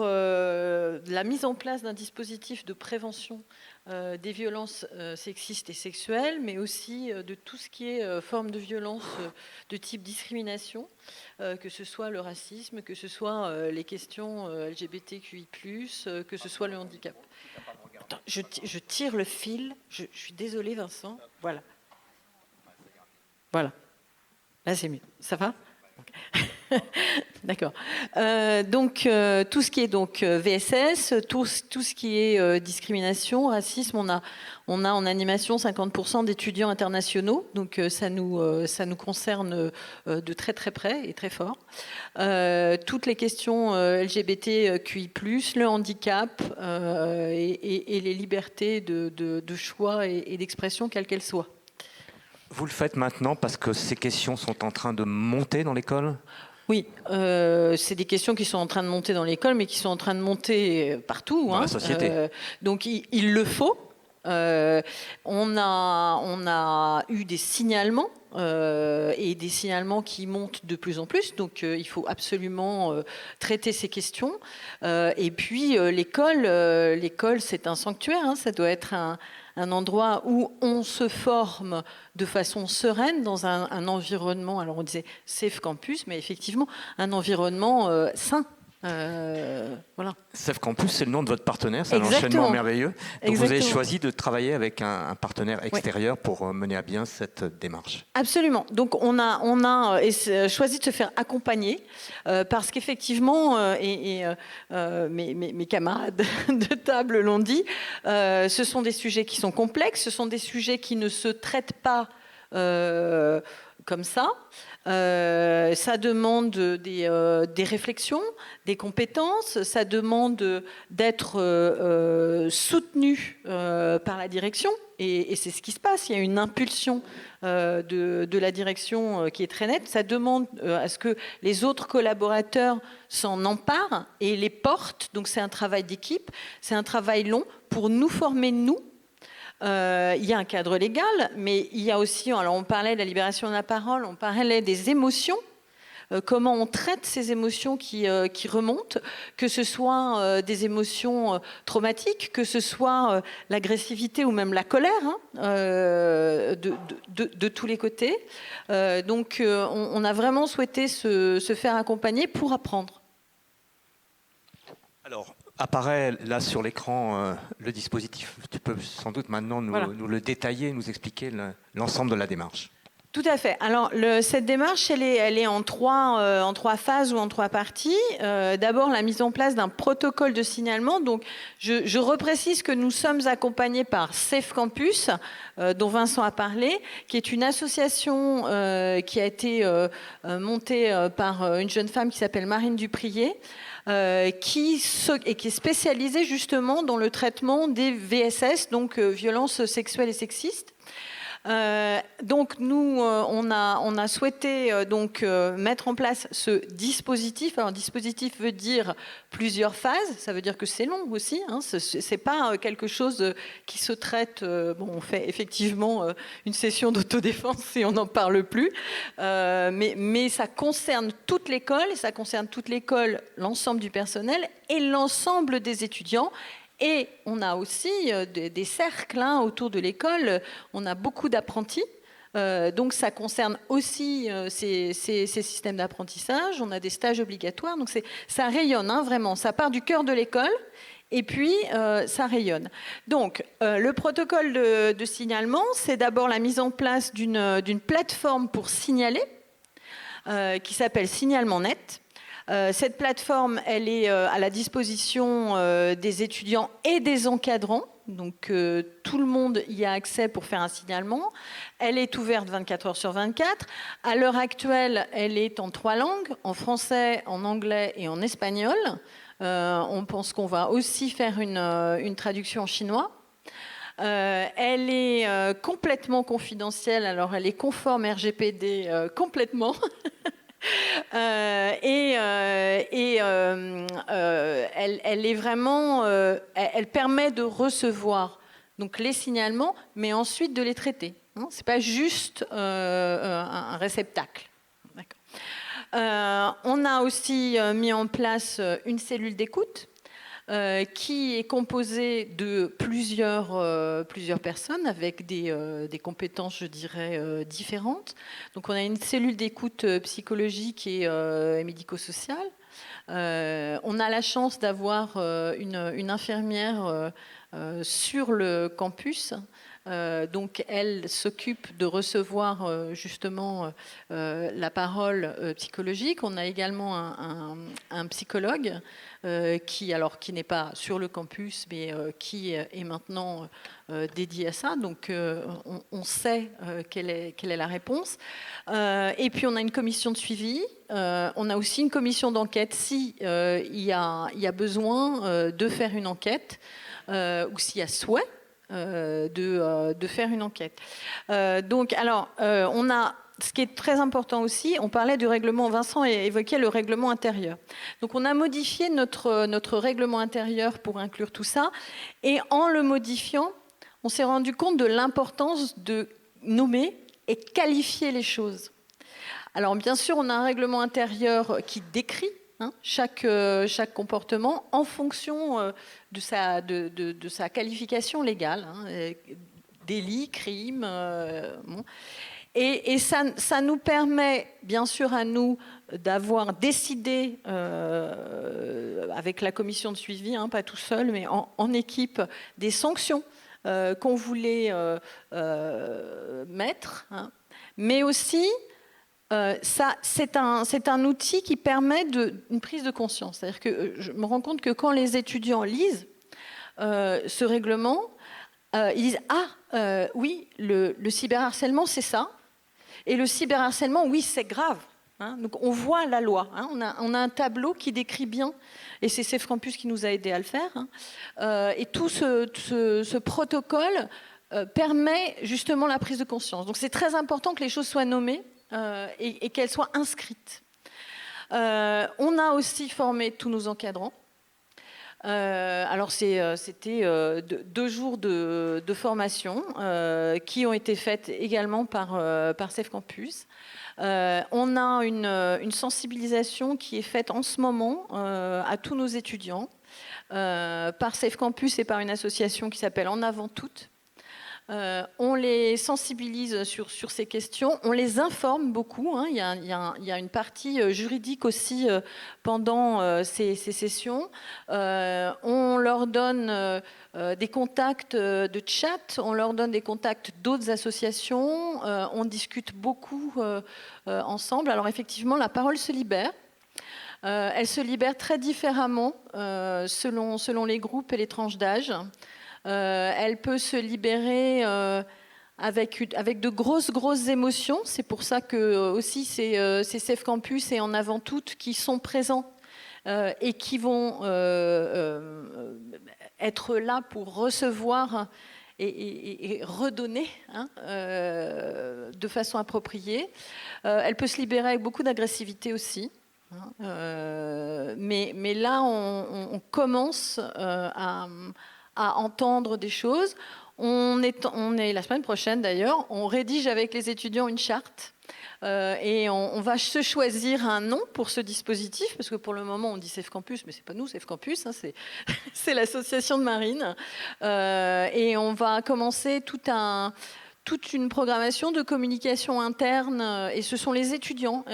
la mise en place d'un dispositif de prévention des violences sexistes et sexuelles, mais aussi de tout ce qui est forme de violence de type discrimination, que ce soit le racisme, que ce soit les questions LGBTQI+, que ce soit le handicap. Attends, je tire le fil, je suis désolée Vincent, voilà. Voilà. Là, c'est mieux. Ça va? D'accord. Tout ce qui est VSS, tout ce qui est discrimination, racisme, on a en animation 50% d'étudiants internationaux, donc ça nous concerne de très très près et très fort. Toutes les questions LGBTQI+, le handicap et les libertés de choix et d'expression, quelles qu'elles soient. Vous le faites maintenant parce que ces questions sont en train de monter dans l'école ? Oui, c'est des questions qui sont en train de monter dans l'école, mais qui sont en train de monter partout. Dans la société. Donc il le faut. On a eu des signalements et des signalements qui montent de plus en plus. Donc il faut absolument traiter ces questions. Et puis l'école, c'est un sanctuaire. Hein, ça doit être un endroit où on se forme de façon sereine dans un environnement, alors on disait safe campus, mais effectivement un environnement sain. Voilà. Safe Campus, c'est le nom de votre partenaire, c'est un Exactement. enchaînement merveilleux. Donc Exactement. vous avez choisi de travailler avec un partenaire extérieur pour mener à bien cette démarche. Absolument. Donc on a choisi de se faire accompagner parce qu'effectivement, mes camarades de table l'ont dit, ce sont des sujets qui sont complexes, ce sont des sujets qui ne se traitent pas comme ça. Ça demande des réflexions, des compétences, ça demande d'être soutenu par la direction et c'est ce qui se passe. Il y a une impulsion de la direction qui est très nette. Ça demande à ce que les autres collaborateurs s'en emparent et les portent. Donc c'est un travail d'équipe, c'est un travail long pour nous former, nous. Il y a un cadre légal, mais il y a aussi, alors on parlait de la libération de la parole, on parlait des émotions. comment on traite ces émotions qui remontent, que ce soit des émotions traumatiques, que ce soit l'agressivité ou même la colère, de tous les côtés. Donc on a vraiment souhaité se faire accompagner pour apprendre. Alors, apparaît là sur l'écran le dispositif. Tu peux sans doute maintenant nous le détailler, nous expliquer l'ensemble de la démarche. Tout à fait. Alors, cette démarche, elle est en trois phases ou en trois parties. D'abord, la mise en place d'un protocole de signalement. Donc, je reprécise que nous sommes accompagnés par Safe Campus, dont Vincent a parlé, qui est une association qui a été montée par une jeune femme qui s'appelle Marine Duprier, qui est spécialisée justement dans le traitement des VSS, donc violences sexuelles et sexistes. Donc nous, on a souhaité mettre en place ce dispositif. Alors dispositif veut dire plusieurs phases, ça veut dire que c'est long aussi. C'est pas quelque chose qui se traite. On fait effectivement une session d'autodéfense et on n'en parle plus. Mais ça concerne toute l'école, et ça concerne toute l'école, l'ensemble du personnel et l'ensemble des étudiants. Et on a aussi des cercles autour de l'école. On a beaucoup d'apprentis. Donc ça concerne aussi ces systèmes d'apprentissage. On a des stages obligatoires. Donc ça rayonne vraiment. Ça part du cœur de l'école. Et puis, ça rayonne. Donc, le protocole de signalement, c'est d'abord la mise en place d'une plateforme pour signaler, qui s'appelle Signalement Net. Cette plateforme, elle est à la disposition des étudiants et des encadrants. Donc, tout le monde y a accès pour faire un signalement. Elle est ouverte 24 heures sur 24. À l'heure actuelle, elle est en 3 langues, en français, en anglais et en espagnol. On pense qu'on va aussi faire une traduction en chinois. Elle est complètement confidentielle. Alors, elle est conforme RGPD complètement. Elle est vraiment, elle permet de recevoir donc les signalements, mais ensuite de les traiter. C'est pas juste un réceptacle. On a aussi mis en place une cellule d'écoute qui est composée de plusieurs personnes avec des compétences, je dirais, différentes. Donc on a une cellule d'écoute psychologique et médico-sociale. On a la chance d'avoir une infirmière sur le campus. Donc elle s'occupe de recevoir justement la parole psychologique. On a également un psychologue qui n'est pas sur le campus, mais qui est maintenant dédié à ça. Donc on sait quelle est la réponse. Et puis on a une commission de suivi. On a aussi une commission d'enquête si il y a besoin de faire une enquête ou s'il y a souhait de faire une enquête. Donc, on a ce qui est très important aussi, on parlait du règlement, Vincent évoquait le règlement intérieur. Donc on a modifié notre règlement intérieur pour inclure tout ça, et en le modifiant, on s'est rendu compte de l'importance de nommer et qualifier les choses. Alors bien sûr, on a un règlement intérieur qui décrit chaque comportement en fonction de sa qualification légale, délit, crime. Et ça nous permet, bien sûr, à nous d'avoir décidé avec la commission de suivi, pas tout seul, mais en équipe, des sanctions qu'on voulait mettre, mais aussi c'est un outil qui permet une prise de conscience. C'est-à-dire que je me rends compte que quand les étudiants lisent ce règlement, ils disent « Ah, oui, le cyberharcèlement, c'est ça. Et le cyberharcèlement, oui, c'est grave. » Donc on voit la loi. On a un tableau qui décrit bien, et c'est Safe Campus qui nous a aidés à le faire. Et tout ce protocole permet justement la prise de conscience. Donc c'est très important que les choses soient nommées et qu'elles soient inscrites. On a aussi formé tous nos encadrants. Alors c'était 2 jours de formation qui ont été faites également par Safe Campus. On a une sensibilisation qui est faite en ce moment à tous nos étudiants par Safe Campus et par une association qui s'appelle En Avant Toutes. On les sensibilise sur ces questions, on les informe beaucoup. Il y a une partie juridique aussi pendant ces sessions. On leur donne des contacts de chat, on leur donne des contacts d'autres associations, on discute beaucoup ensemble. Alors effectivement, la parole se libère. Elle se libère très différemment selon les groupes et les tranches d'âge. Elle peut se libérer avec de grosses émotions. C'est pour ça que aussi c'est Safe Campus et En Avant Toutes qui sont présents et qui vont être là pour recevoir et redonner de façon appropriée. Elle peut se libérer avec beaucoup d'agressivité aussi. Mais là, on commence à entendre des choses. On est la semaine prochaine d'ailleurs, on rédige avec les étudiants une charte et on va se choisir un nom pour ce dispositif, parce que pour le moment on dit Safe Campus, mais c'est pas nous Safe Campus, c'est l'association de Marine. Et on va commencer toute une programmation de communication interne, et ce sont les étudiants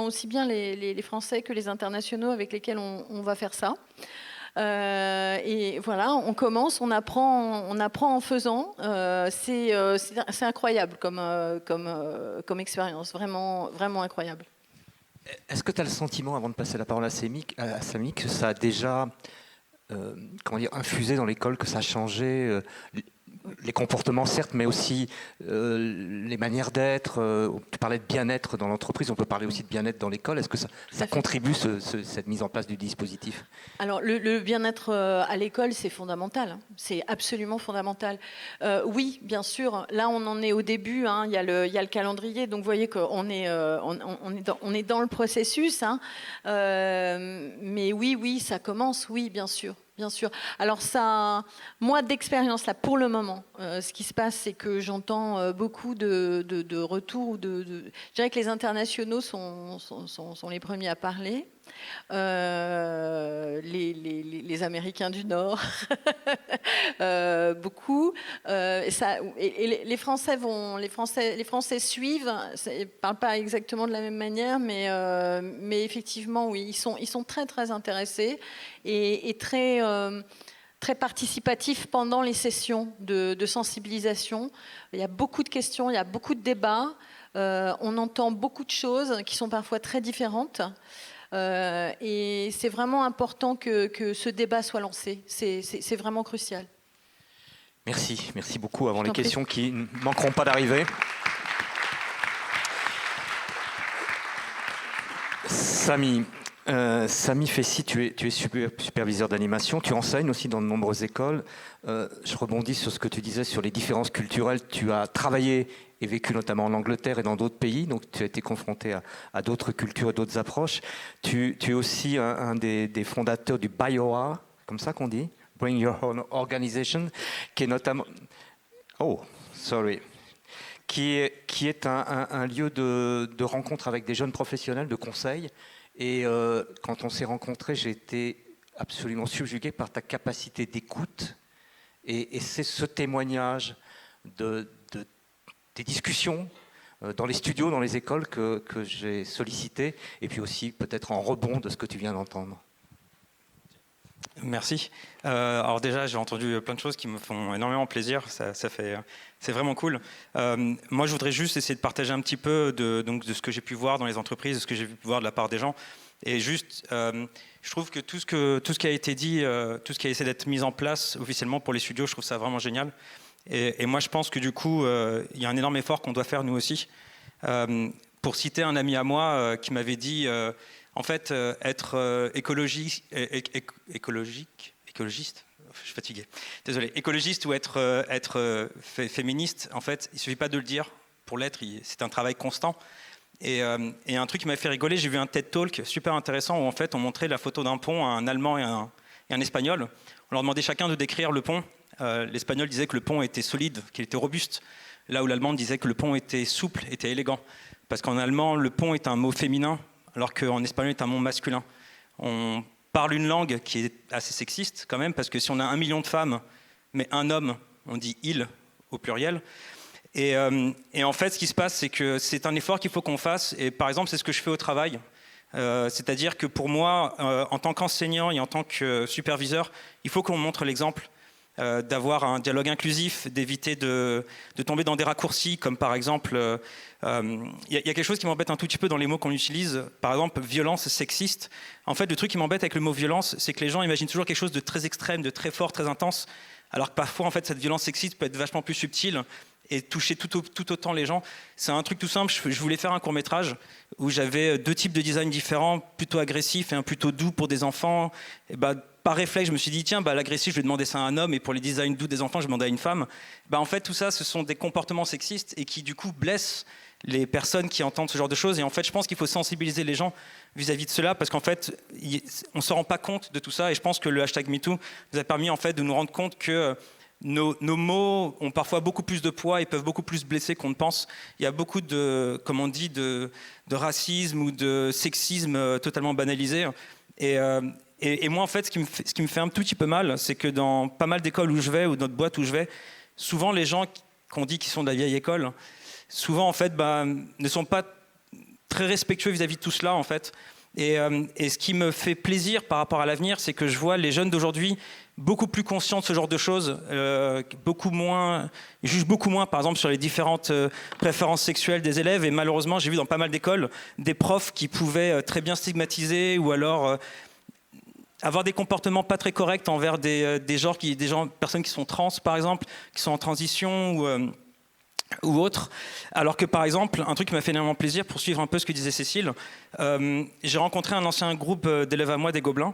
aussi bien les Français que les internationaux avec lesquels on va faire ça. Et voilà, on commence, on apprend en faisant. C'est incroyable comme expérience, vraiment incroyable. Est-ce que tu as le sentiment, avant de passer la parole à Samy, que ça a déjà infusé dans l'école, que ça a changé les comportements, certes, mais aussi les manières d'être. Tu parlais de bien-être dans l'entreprise, on peut parler aussi de bien-être dans l'école. Est-ce que ça contribue, cette mise en place du dispositif ? Alors, le bien-être à l'école, c'est fondamental. C'est absolument fondamental. Oui, bien sûr. Là, on en est au début. Il y a le calendrier. Donc, vous voyez qu'on est dans le processus. Mais oui, ça commence. Oui, bien sûr. Bien sûr. Alors ça, moi d'expérience là, pour le moment, ce qui se passe, c'est que j'entends beaucoup de retours. Je dirais que les internationaux sont les premiers à parler. Les Américains du Nord, beaucoup. Et les Français suivent. Ils ne parlent pas exactement de la même manière, mais effectivement, oui, ils sont très très intéressés et très participatifs pendant les sessions de sensibilisation. Il y a beaucoup de questions, il y a beaucoup de débats. On entend beaucoup de choses qui sont parfois très différentes. Et c'est vraiment important que ce débat soit lancé. C'est vraiment crucial. Merci beaucoup. Avant les questions qui ne manqueront pas d'arriver. Samy Fessi, tu es superviseur d'animation, tu enseignes aussi dans de nombreuses écoles. Je rebondis sur ce que tu disais sur les différences culturelles. Tu as travaillé et vécu notamment en Angleterre et dans d'autres pays, donc tu as été confronté à d'autres cultures et d'autres approches. Tu es aussi un des fondateurs du BYOA, comme ça qu'on dit, Bring Your Own Organization, qui est notamment... qui est un lieu de rencontre avec des jeunes professionnels, de conseil. Et quand on s'est rencontrés, j'ai été absolument subjugué par ta capacité d'écoute. Et c'est ce témoignage des discussions dans les studios, dans les écoles que j'ai sollicité. Et puis aussi peut-être en rebond de ce que tu viens d'entendre. Merci. Alors déjà, j'ai entendu plein de choses qui me font énormément plaisir. C'est vraiment cool. Moi, je voudrais juste essayer de partager un petit peu de ce que j'ai pu voir dans les entreprises, de ce que j'ai pu voir de la part des gens. Et juste, je trouve que tout ce qui a été dit, tout ce qui a essayé d'être mis en place officiellement pour les studios, je trouve ça vraiment génial. Et moi, je pense que du coup, il y a un énorme effort qu'on doit faire nous aussi. Pour citer un ami à moi qui m'avait dit... en fait, être écologiste, je suis fatigué, désolé, écologiste ou être féministe, en fait, il ne suffit pas de le dire pour l'être, c'est un travail constant. Et un truc qui m'a fait rigoler, j'ai vu un TED Talk super intéressant où en fait on montrait la photo d'un pont à un Allemand et un Espagnol. On leur demandait chacun de décrire le pont. L'Espagnol disait que le pont était solide, qu'il était robuste, là où l'Allemand disait que le pont était souple, était élégant. parce qu'en allemand, le pont est un mot féminin, alors qu'en espagnol, est un mot masculin. On parle une langue qui est assez sexiste quand même, parce que si on a 1 million de femmes, mais un homme, on dit « il » au pluriel. Et en fait, ce qui se passe, c'est que c'est un effort qu'il faut qu'on fasse. Et par exemple, c'est ce que je fais au travail. C'est-à-dire que pour moi, en tant qu'enseignant et en tant que superviseur, il faut qu'on montre l'exemple, d'avoir un dialogue inclusif, d'éviter de tomber dans des raccourcis, comme par exemple, y a quelque chose qui m'embête un tout petit peu dans les mots qu'on utilise, par exemple violence sexiste. En fait, le truc qui m'embête avec le mot violence, c'est que les gens imaginent toujours quelque chose de très extrême, de très fort, très intense, alors que parfois, en fait, cette violence sexiste peut être vachement plus subtile et toucher tout autant les gens. C'est un truc tout simple. Je voulais faire un court-métrage où j'avais 2 types de designs différents, plutôt agressifs et un plutôt doux pour des enfants. Et par réflexe, je me suis dit, tiens, l'agressif, je vais demander ça à un homme, et pour les designs doux des enfants, je vais demander à une femme. En fait, tout ça, ce sont des comportements sexistes et qui, du coup, blessent les personnes qui entendent ce genre de choses. Et en fait, je pense qu'il faut sensibiliser les gens vis-à-vis de cela, parce qu'en fait, on ne se rend pas compte de tout ça. Et je pense que le hashtag MeToo nous a permis en fait, de nous rendre compte que nos mots ont parfois beaucoup plus de poids et peuvent beaucoup plus blesser qu'on ne pense. Il y a beaucoup de, comme on dit, de racisme ou de sexisme totalement banalisé. Et moi, en fait, ce qui me fait un tout petit peu mal, c'est que dans pas mal d'écoles où je vais, ou dans de boîtes où je vais, souvent les gens qu'on dit qu'ils sont de la vieille école, souvent, en fait, ne sont pas très respectueux vis-à-vis de tout cela, en fait. Et ce qui me fait plaisir par rapport à l'avenir, c'est que je vois les jeunes d'aujourd'hui beaucoup plus conscients de ce genre de choses, jugent beaucoup moins, par exemple, sur les différentes préférences sexuelles des élèves. Et malheureusement, j'ai vu dans pas mal d'écoles des profs qui pouvaient très bien stigmatiser ou alors avoir des comportements pas très corrects envers des personnes qui sont trans, par exemple, qui sont en transition ou autres. Alors que, par exemple, un truc qui m'a fait énormément plaisir, pour suivre un peu ce que disait Cécile, j'ai rencontré un ancien groupe d'élèves à moi, des Gobelins,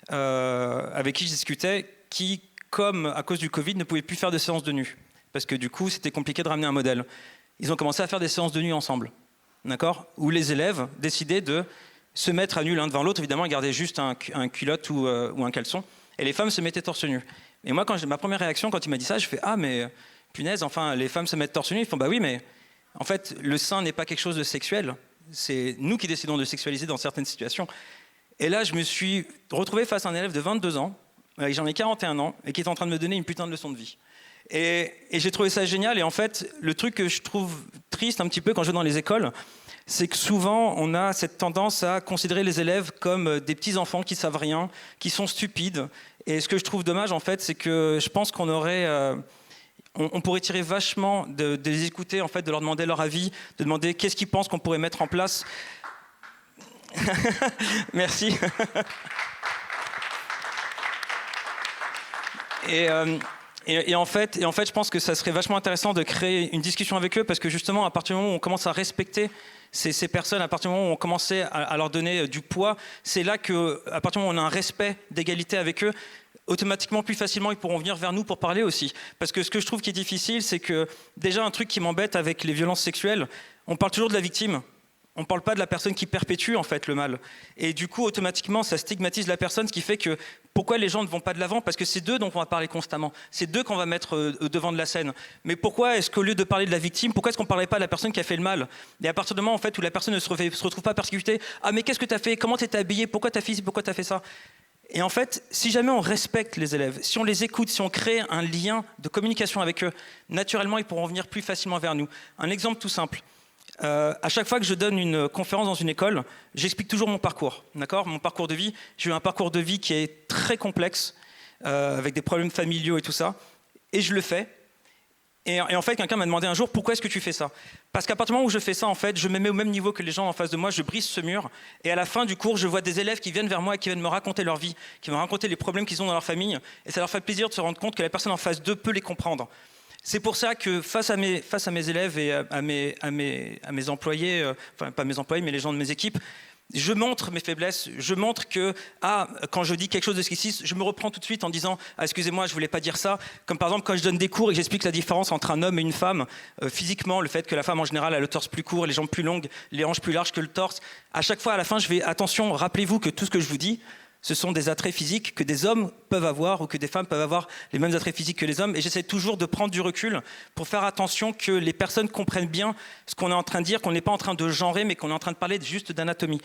avec qui je discutais, qui, comme à cause du Covid, ne pouvaient plus faire de séances de nu. Parce que du coup, c'était compliqué de ramener un modèle. Ils ont commencé à faire des séances de nu ensemble, d'accord, où les élèves décidaient de se mettre à nu l'un devant l'autre, évidemment, ils gardaient juste un culotte ou un caleçon, et les femmes se mettaient torse nu. Et moi, ma première réaction, quand il m'a dit ça, je fais « Ah, mais punaise, enfin, les femmes se mettent torse nu ». Ils font « Bah oui, mais en fait, le sein n'est pas quelque chose de sexuel. C'est nous qui décidons de sexualiser dans certaines situations. » Et là, je me suis retrouvé face à un élève de 22 ans, j'en ai 41 ans, et qui est en train de me donner une putain de leçon de vie. Et j'ai trouvé ça génial. Et en fait, le truc que je trouve triste un petit peu quand je vais dans les écoles, c'est que souvent, on a cette tendance à considérer les élèves comme des petits enfants qui savent rien, qui sont stupides. Et ce que je trouve dommage, en fait, c'est que je pense qu'on aurait... on pourrait tirer vachement de les écouter, en fait, de leur demander leur avis, de demander qu'est-ce qu'ils pensent qu'on pourrait mettre en place. Merci. Et en fait, je pense que ça serait vachement intéressant de créer une discussion avec eux, parce que justement, à partir du moment où on commence à respecter ces personnes, à partir du moment où on commençait à leur donner du poids, c'est là qu'à partir du moment où on a un respect d'égalité avec eux, automatiquement, plus facilement, ils pourront venir vers nous pour parler aussi. Parce que ce que je trouve qui est difficile, c'est que déjà un truc qui m'embête avec les violences sexuelles, on parle toujours de la victime. On ne parle pas de la personne qui perpétue en fait le mal. Et du coup, automatiquement, ça stigmatise la personne, ce qui fait que pourquoi les gens ne vont pas de l'avant ? Parce que c'est d'eux dont on va parler constamment. C'est d'eux qu'on va mettre devant de la scène. Mais pourquoi est-ce qu'au lieu de parler de la victime, pourquoi est-ce qu'on ne parlerait pas de la personne qui a fait le mal ? Et à partir du moment en fait, où la personne ne se retrouve pas persécutée, ah mais qu'est-ce que tu as fait ? Comment tu étais habillé ? Pourquoi tu as fait ci ? Pourquoi tu as fait ça ? Et en fait, si jamais on respecte les élèves, si on les écoute, si on crée un lien de communication avec eux, naturellement, ils pourront venir plus facilement vers nous. Un exemple tout simple. À chaque fois que je donne une conférence dans une école, j'explique toujours mon parcours, d'accord ? Mon parcours de vie. J'ai eu un parcours de vie qui est très complexe, avec des problèmes familiaux et tout ça, et je le fais. Et en fait, quelqu'un m'a demandé un jour, pourquoi est-ce que tu fais ça ? Parce qu'à partir du moment où je fais ça, en fait, je me mets au même niveau que les gens en face de moi, je brise ce mur, et à la fin du cours, je vois des élèves qui viennent vers moi et qui viennent me raconter leur vie, qui me raconter les problèmes qu'ils ont dans leur famille, et ça leur fait plaisir de se rendre compte que la personne en face d'eux peut les comprendre. C'est pour ça que face à mes élèves et à mes employés, enfin pas mes employés, mais les gens de mes équipes, je montre mes faiblesses, je montre que quand je dis quelque chose de sexiste, je me reprends tout de suite en disant excusez-moi, je voulais pas dire ça. Comme par exemple quand je donne des cours et que j'explique la différence entre un homme et une femme, physiquement, le fait que la femme en général a le torse plus court, les jambes plus longues, les hanches plus larges que le torse. À chaque fois à la fin, je vais attention, rappelez-vous que tout ce que je vous dis, ce sont des attraits physiques que des hommes peuvent avoir ou que des femmes peuvent avoir les mêmes attraits physiques que les hommes. Et j'essaie toujours de prendre du recul pour faire attention que les personnes comprennent bien ce qu'on est en train de dire, qu'on n'est pas en train de genrer, mais qu'on est en train de parler juste d'anatomie.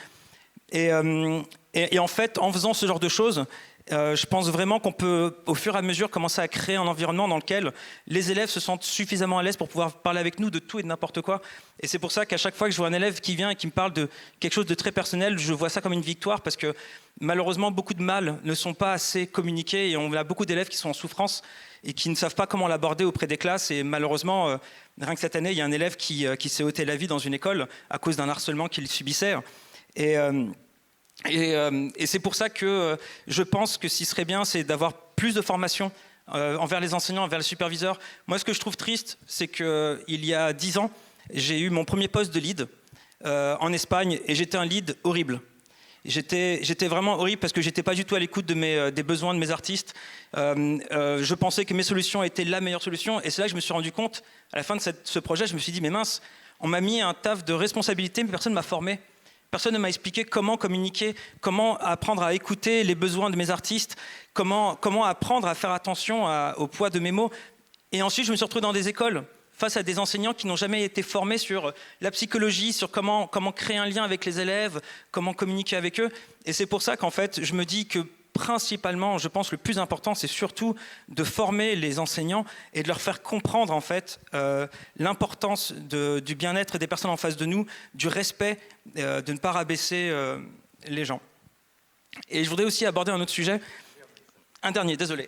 Et en fait, en faisant ce genre de choses, je pense vraiment qu'on peut, au fur et à mesure, commencer à créer un environnement dans lequel les élèves se sentent suffisamment à l'aise pour pouvoir parler avec nous de tout et de n'importe quoi. Et c'est pour ça qu'à chaque fois que je vois un élève qui vient et qui me parle de quelque chose de très personnel, je vois ça comme une victoire, parce que malheureusement, beaucoup de mal ne sont pas assez communiqués, et on a beaucoup d'élèves qui sont en souffrance et qui ne savent pas comment l'aborder auprès des classes. Et malheureusement, rien que cette année, il y a un élève qui s'est ôté la vie dans une école à cause d'un harcèlement qu'il subissait. Et c'est pour ça que je pense que ce qui serait bien, c'est d'avoir plus de formation envers les enseignants, envers les superviseurs. Moi, ce que je trouve triste, c'est qu'il y a 10 ans, j'ai eu mon premier poste de lead en Espagne, et j'étais un lead horrible. J'étais vraiment horrible parce que j'étais pas du tout à l'écoute des besoins de mes artistes. Je pensais que mes solutions étaient la meilleure solution, et c'est là que je me suis rendu compte, à la fin de ce projet, je me suis dit, mais mince, on m'a mis un taf de responsabilité, mais personne ne m'a formé. Personne ne m'a expliqué comment communiquer, comment apprendre à écouter les besoins de mes artistes, comment apprendre à faire attention au poids de mes mots. Et ensuite, je me suis retrouvé dans des écoles, face à des enseignants qui n'ont jamais été formés sur la psychologie, sur comment créer un lien avec les élèves, comment communiquer avec eux. Et c'est pour ça qu'en fait, je me dis que principalement, je pense, le plus important, c'est surtout de former les enseignants et de leur faire comprendre en fait l'importance du bien-être des personnes en face de nous, du respect, de ne pas rabaisser les gens. Et je voudrais aussi aborder un autre sujet, un dernier, désolé,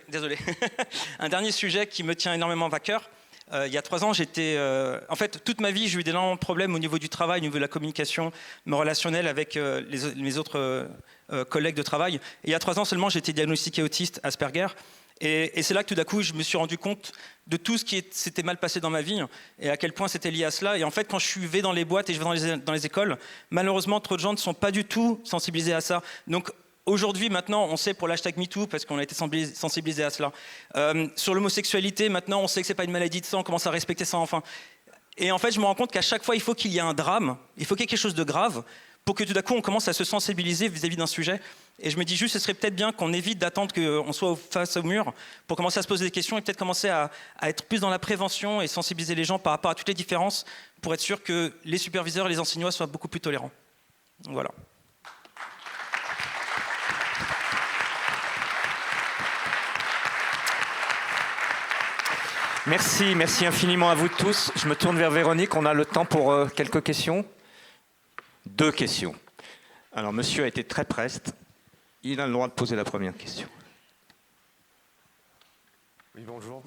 un dernier sujet qui me tient énormément à cœur. Il y a 3 ans, en fait, toute ma vie, j'ai eu d'énormes problèmes au niveau du travail, au niveau de la communication, me relationnelle avec mes autres collègues de travail. Et il y a 3 ans seulement, j'ai été diagnostiqué autiste Asperger. Et c'est là que tout d'un coup, je me suis rendu compte de tout ce qui s'était mal passé dans ma vie et à quel point c'était lié à cela. Et en fait, quand je vais dans les boîtes et je vais dans les écoles, malheureusement, trop de gens ne sont pas du tout sensibilisés à ça. Donc, aujourd'hui, maintenant, on sait pour l'hashtag MeToo, parce qu'on a été sensibilisé à cela. Sur l'homosexualité, maintenant, on sait que ce n'est pas une maladie de sang, on commence à respecter ça enfin. Et en fait, je me rends compte qu'à chaque fois, il faut qu'il y ait un drame, il faut qu'il y ait quelque chose de grave, pour que tout d'un coup, on commence à se sensibiliser vis-à-vis d'un sujet. Et je me dis juste, ce serait peut-être bien qu'on évite d'attendre qu'on soit face au mur pour commencer à se poser des questions et peut-être commencer à être plus dans la prévention et sensibiliser les gens par rapport à toutes les différences pour être sûr que les superviseurs et les enseignants soient beaucoup plus tolérants. Voilà. Merci infiniment à vous tous. Je me tourne vers Véronique, on a le temps pour quelques questions. 2 questions. Alors, monsieur a été très preste. Il a le droit de poser la première question. Oui, bonjour.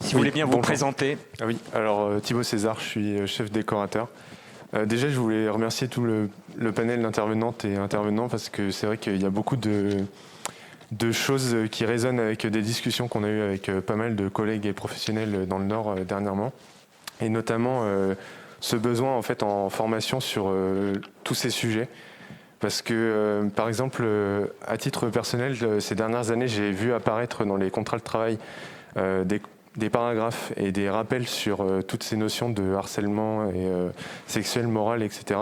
Si vous voulez bien vous présenter. Ah oui, alors Thibaut César, je suis chef décorateur. Déjà, je voulais remercier tout le panel d'intervenantes et intervenants parce que c'est vrai qu'il y a beaucoup de choses qui résonnent avec des discussions qu'on a eues avec pas mal de collègues et professionnels dans le Nord dernièrement. Et notamment ce besoin en fait en formation sur tous ces sujets. Parce que, par exemple, à titre personnel, ces dernières années, j'ai vu apparaître dans les contrats de travail des paragraphes et des rappels sur toutes ces notions de harcèlement et sexuel, moral, etc.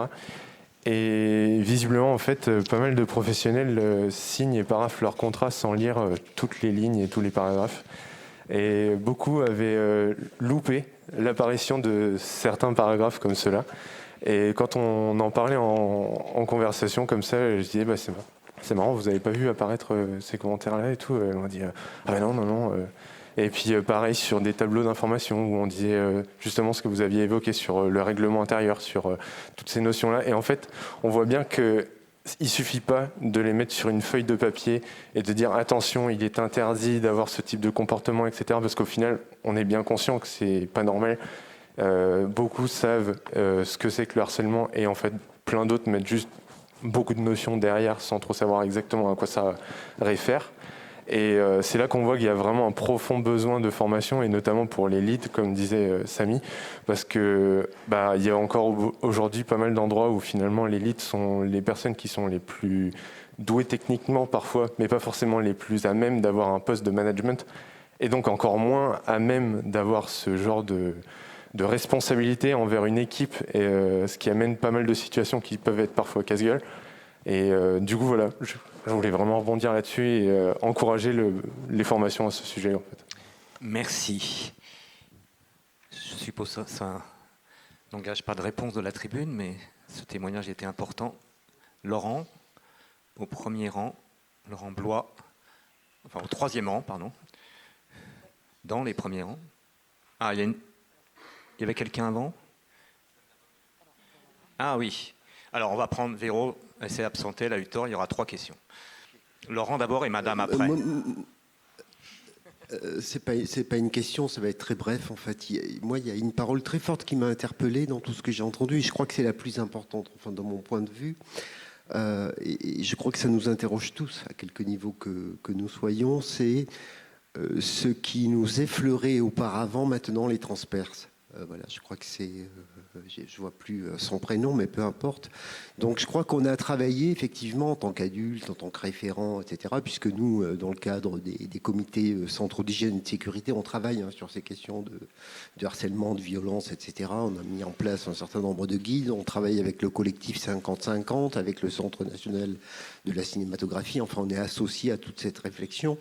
Et visiblement, en fait, pas mal de professionnels signent et paraphent leur contrat sans lire toutes les lignes et tous les paragraphes. Et beaucoup avaient loupé l'apparition de certains paragraphes comme ceux-là. Et quand on en parlait en conversation comme ça, je disais bah, c'est marrant, vous n'avez pas vu apparaître ces commentaires-là et tout. On m'a dit ah ben non. Et puis pareil sur des tableaux d'information où on disait justement ce que vous aviez évoqué sur le règlement intérieur, sur toutes ces notions-là. Et en fait, on voit bien qu'il ne suffit pas de les mettre sur une feuille de papier et de dire attention, il est interdit d'avoir ce type de comportement, etc. Parce qu'au final, on est bien conscient que c'est pas normal. Beaucoup savent ce que c'est que le harcèlement et en fait plein d'autres mettent juste beaucoup de notions derrière sans trop savoir exactement à quoi ça réfère. Et c'est là qu'on voit qu'il y a vraiment un profond besoin de formation et notamment pour les leads, comme disait Samy, parce que il y a encore aujourd'hui pas mal d'endroits où finalement les leads sont les personnes qui sont les plus douées techniquement parfois, mais pas forcément les plus à même d'avoir un poste de management et donc encore moins à même d'avoir ce genre de responsabilité envers une équipe, et ce qui amène pas mal de situations qui peuvent être parfois casse-gueule. Et du coup, voilà, je voulais vraiment rebondir là-dessus et encourager les formations à ce sujet, en fait. Merci. Je suppose que ça n'engage pas de réponse de la tribune, mais ce témoignage était important. Laurent, au premier rang, Laurent Blois, enfin au troisième rang, pardon, dans les premiers rangs. Ah, il y avait quelqu'un avant? Ah oui. Alors on va prendre Véro, elle s'est absentée, elle a eu tort, il y aura 3 questions. Laurent d'abord et Madame après. C'est pas une question, ça va être très bref en fait. Il y a une parole très forte qui m'a interpellé dans tout ce que j'ai entendu et je crois que c'est la plus importante, enfin dans mon point de vue. Et je crois que ça nous interroge tous, à quelque niveau que nous soyons. C'est ce qui nous effleurait auparavant, maintenant les transperce. Voilà, je crois que c'est... je vois plus son prénom, mais peu importe. Donc je crois qu'on a travaillé effectivement en tant qu'adulte, en tant que référent, etc. Puisque nous, dans le cadre des comités centraux d'hygiène et de sécurité, on travaille sur ces questions de harcèlement, de violence, etc. On a mis en place un certain nombre de guides. On travaille avec le collectif 50-50, avec le Centre national de la cinématographie. Enfin, on est associé à toute cette réflexion.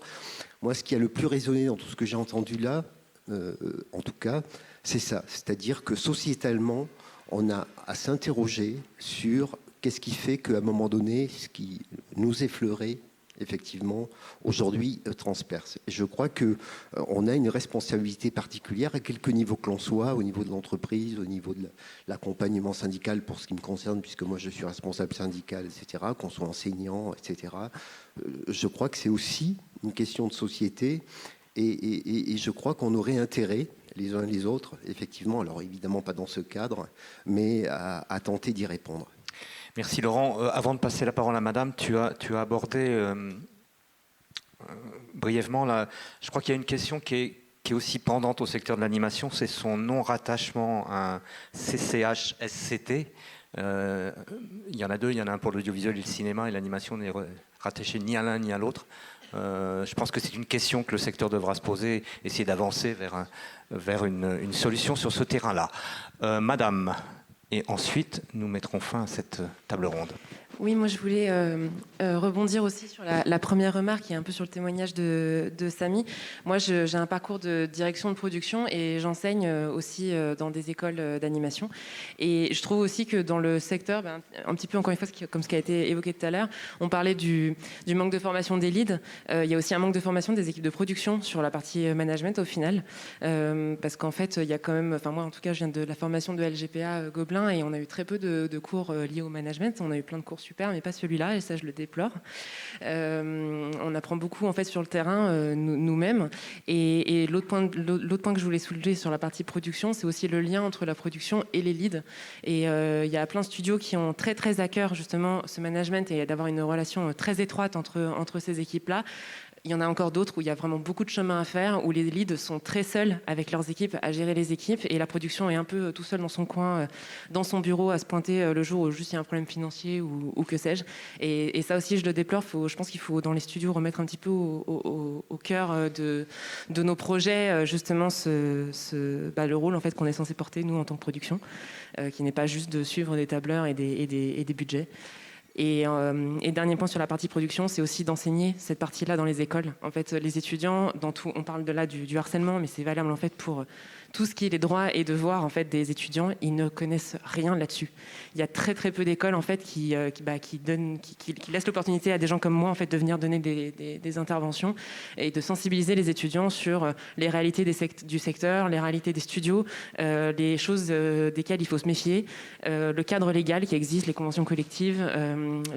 Moi, ce qui a le plus résonné dans tout ce que j'ai entendu là, en tout cas, c'est ça. C'est-à-dire que sociétalement, on a à s'interroger sur qu'est-ce qui fait qu'à un moment donné, ce qui nous effleurait, effectivement, aujourd'hui transperce. Et je crois qu'on a une responsabilité particulière à quelque niveau que l'on soit, au niveau de l'entreprise, au niveau de l'accompagnement syndical pour ce qui me concerne, puisque moi je suis responsable syndical, etc., qu'on soit enseignant, etc. Je crois que c'est aussi une question de société et je crois qu'on aurait intérêt, les uns et les autres, effectivement, alors évidemment pas dans ce cadre, mais à tenter d'y répondre. Merci Laurent. Avant de passer la parole à Madame, tu as abordé brièvement, je crois qu'il y a une question qui est aussi pendante au secteur de l'animation, c'est son non-rattachement à un CCH-SCT. Il y en a deux, il y en a un pour l'audiovisuel et le cinéma, et l'animation n'est rattachée ni à l'un ni à l'autre. Je pense que c'est une question que le secteur devra se poser, essayer d'avancer vers une solution sur ce terrain-là. Madame, et ensuite nous mettrons fin à cette table ronde. Oui, moi je voulais rebondir aussi sur la première remarque qui est un peu sur le témoignage de Samy. Moi j'ai un parcours de direction de production et j'enseigne aussi dans des écoles d'animation. Et je trouve aussi que dans le secteur, un petit peu encore une fois, comme ce qui a été évoqué tout à l'heure, on parlait du manque de formation des leads. Il y a aussi un manque de formation des équipes de production sur la partie management au final. Parce qu'en fait, il y a quand même, enfin moi en tout cas je viens de la formation de LGPA Gobelin et on a eu très peu de cours liés au management. On a eu plein de cours super, mais pas celui-là, et ça je le déplore. On apprend beaucoup en fait sur le terrain nous-mêmes. Et l'autre point que je voulais soulever sur la partie production, c'est aussi le lien entre la production et les leads. Et il y a plein de studios qui ont très très à cœur justement ce management et d'avoir une relation très étroite entre ces équipes-là. Il y en a encore d'autres où il y a vraiment beaucoup de chemin à faire, où les leads sont très seuls avec leurs équipes à gérer les équipes et la production est un peu tout seul dans son coin, dans son bureau à se pointer le jour où juste il y a un problème financier ou que sais-je. Et ça aussi, je le déplore. Je pense qu'il faut dans les studios remettre un petit peu au cœur de nos projets justement le rôle en fait qu'on est censé porter nous en tant que production, qui n'est pas juste de suivre des tableurs et des budgets. Et dernier point sur la partie production, c'est aussi d'enseigner cette partie-là dans les écoles. En fait, les étudiants, dans tout, on parle de là du harcèlement, mais c'est valable en fait pour tout ce qui est les droits et devoirs en fait des étudiants. Ils ne connaissent rien là-dessus. Il y a très très peu d'écoles en fait qui laissent l'opportunité à des gens comme moi en fait de venir donner des interventions et de sensibiliser les étudiants sur les réalités du secteur, les réalités des studios, les choses desquelles il faut se méfier, le cadre légal qui existe, les conventions collectives.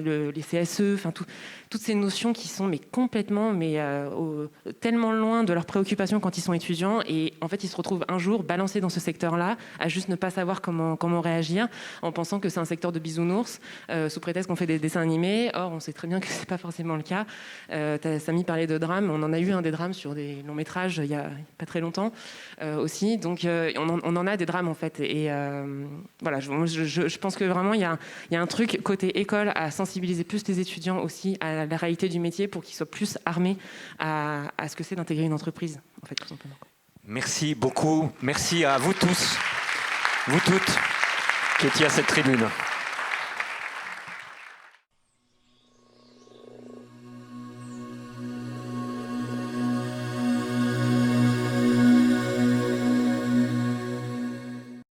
Les CSE, enfin toutes ces notions qui sont complètement, tellement loin de leurs préoccupations quand ils sont étudiants et en fait ils se retrouvent un jour balancés dans ce secteur-là à juste ne pas savoir comment réagir en pensant que c'est un secteur de bisounours sous prétexte qu'on fait des dessins animés. Or on sait très bien que c'est pas forcément le cas. Samy parlait de drames, on en a eu des drames sur des longs métrages il y a pas très longtemps aussi, donc on en a des drames en fait et voilà, je pense que vraiment il y a un truc côté école à sensibiliser plus les étudiants aussi à la réalité du métier pour qu'ils soient plus armés à ce que c'est d'intégrer une entreprise, en fait, tout simplement. Merci beaucoup. Merci à vous tous, vous toutes, qui étiez à cette tribune.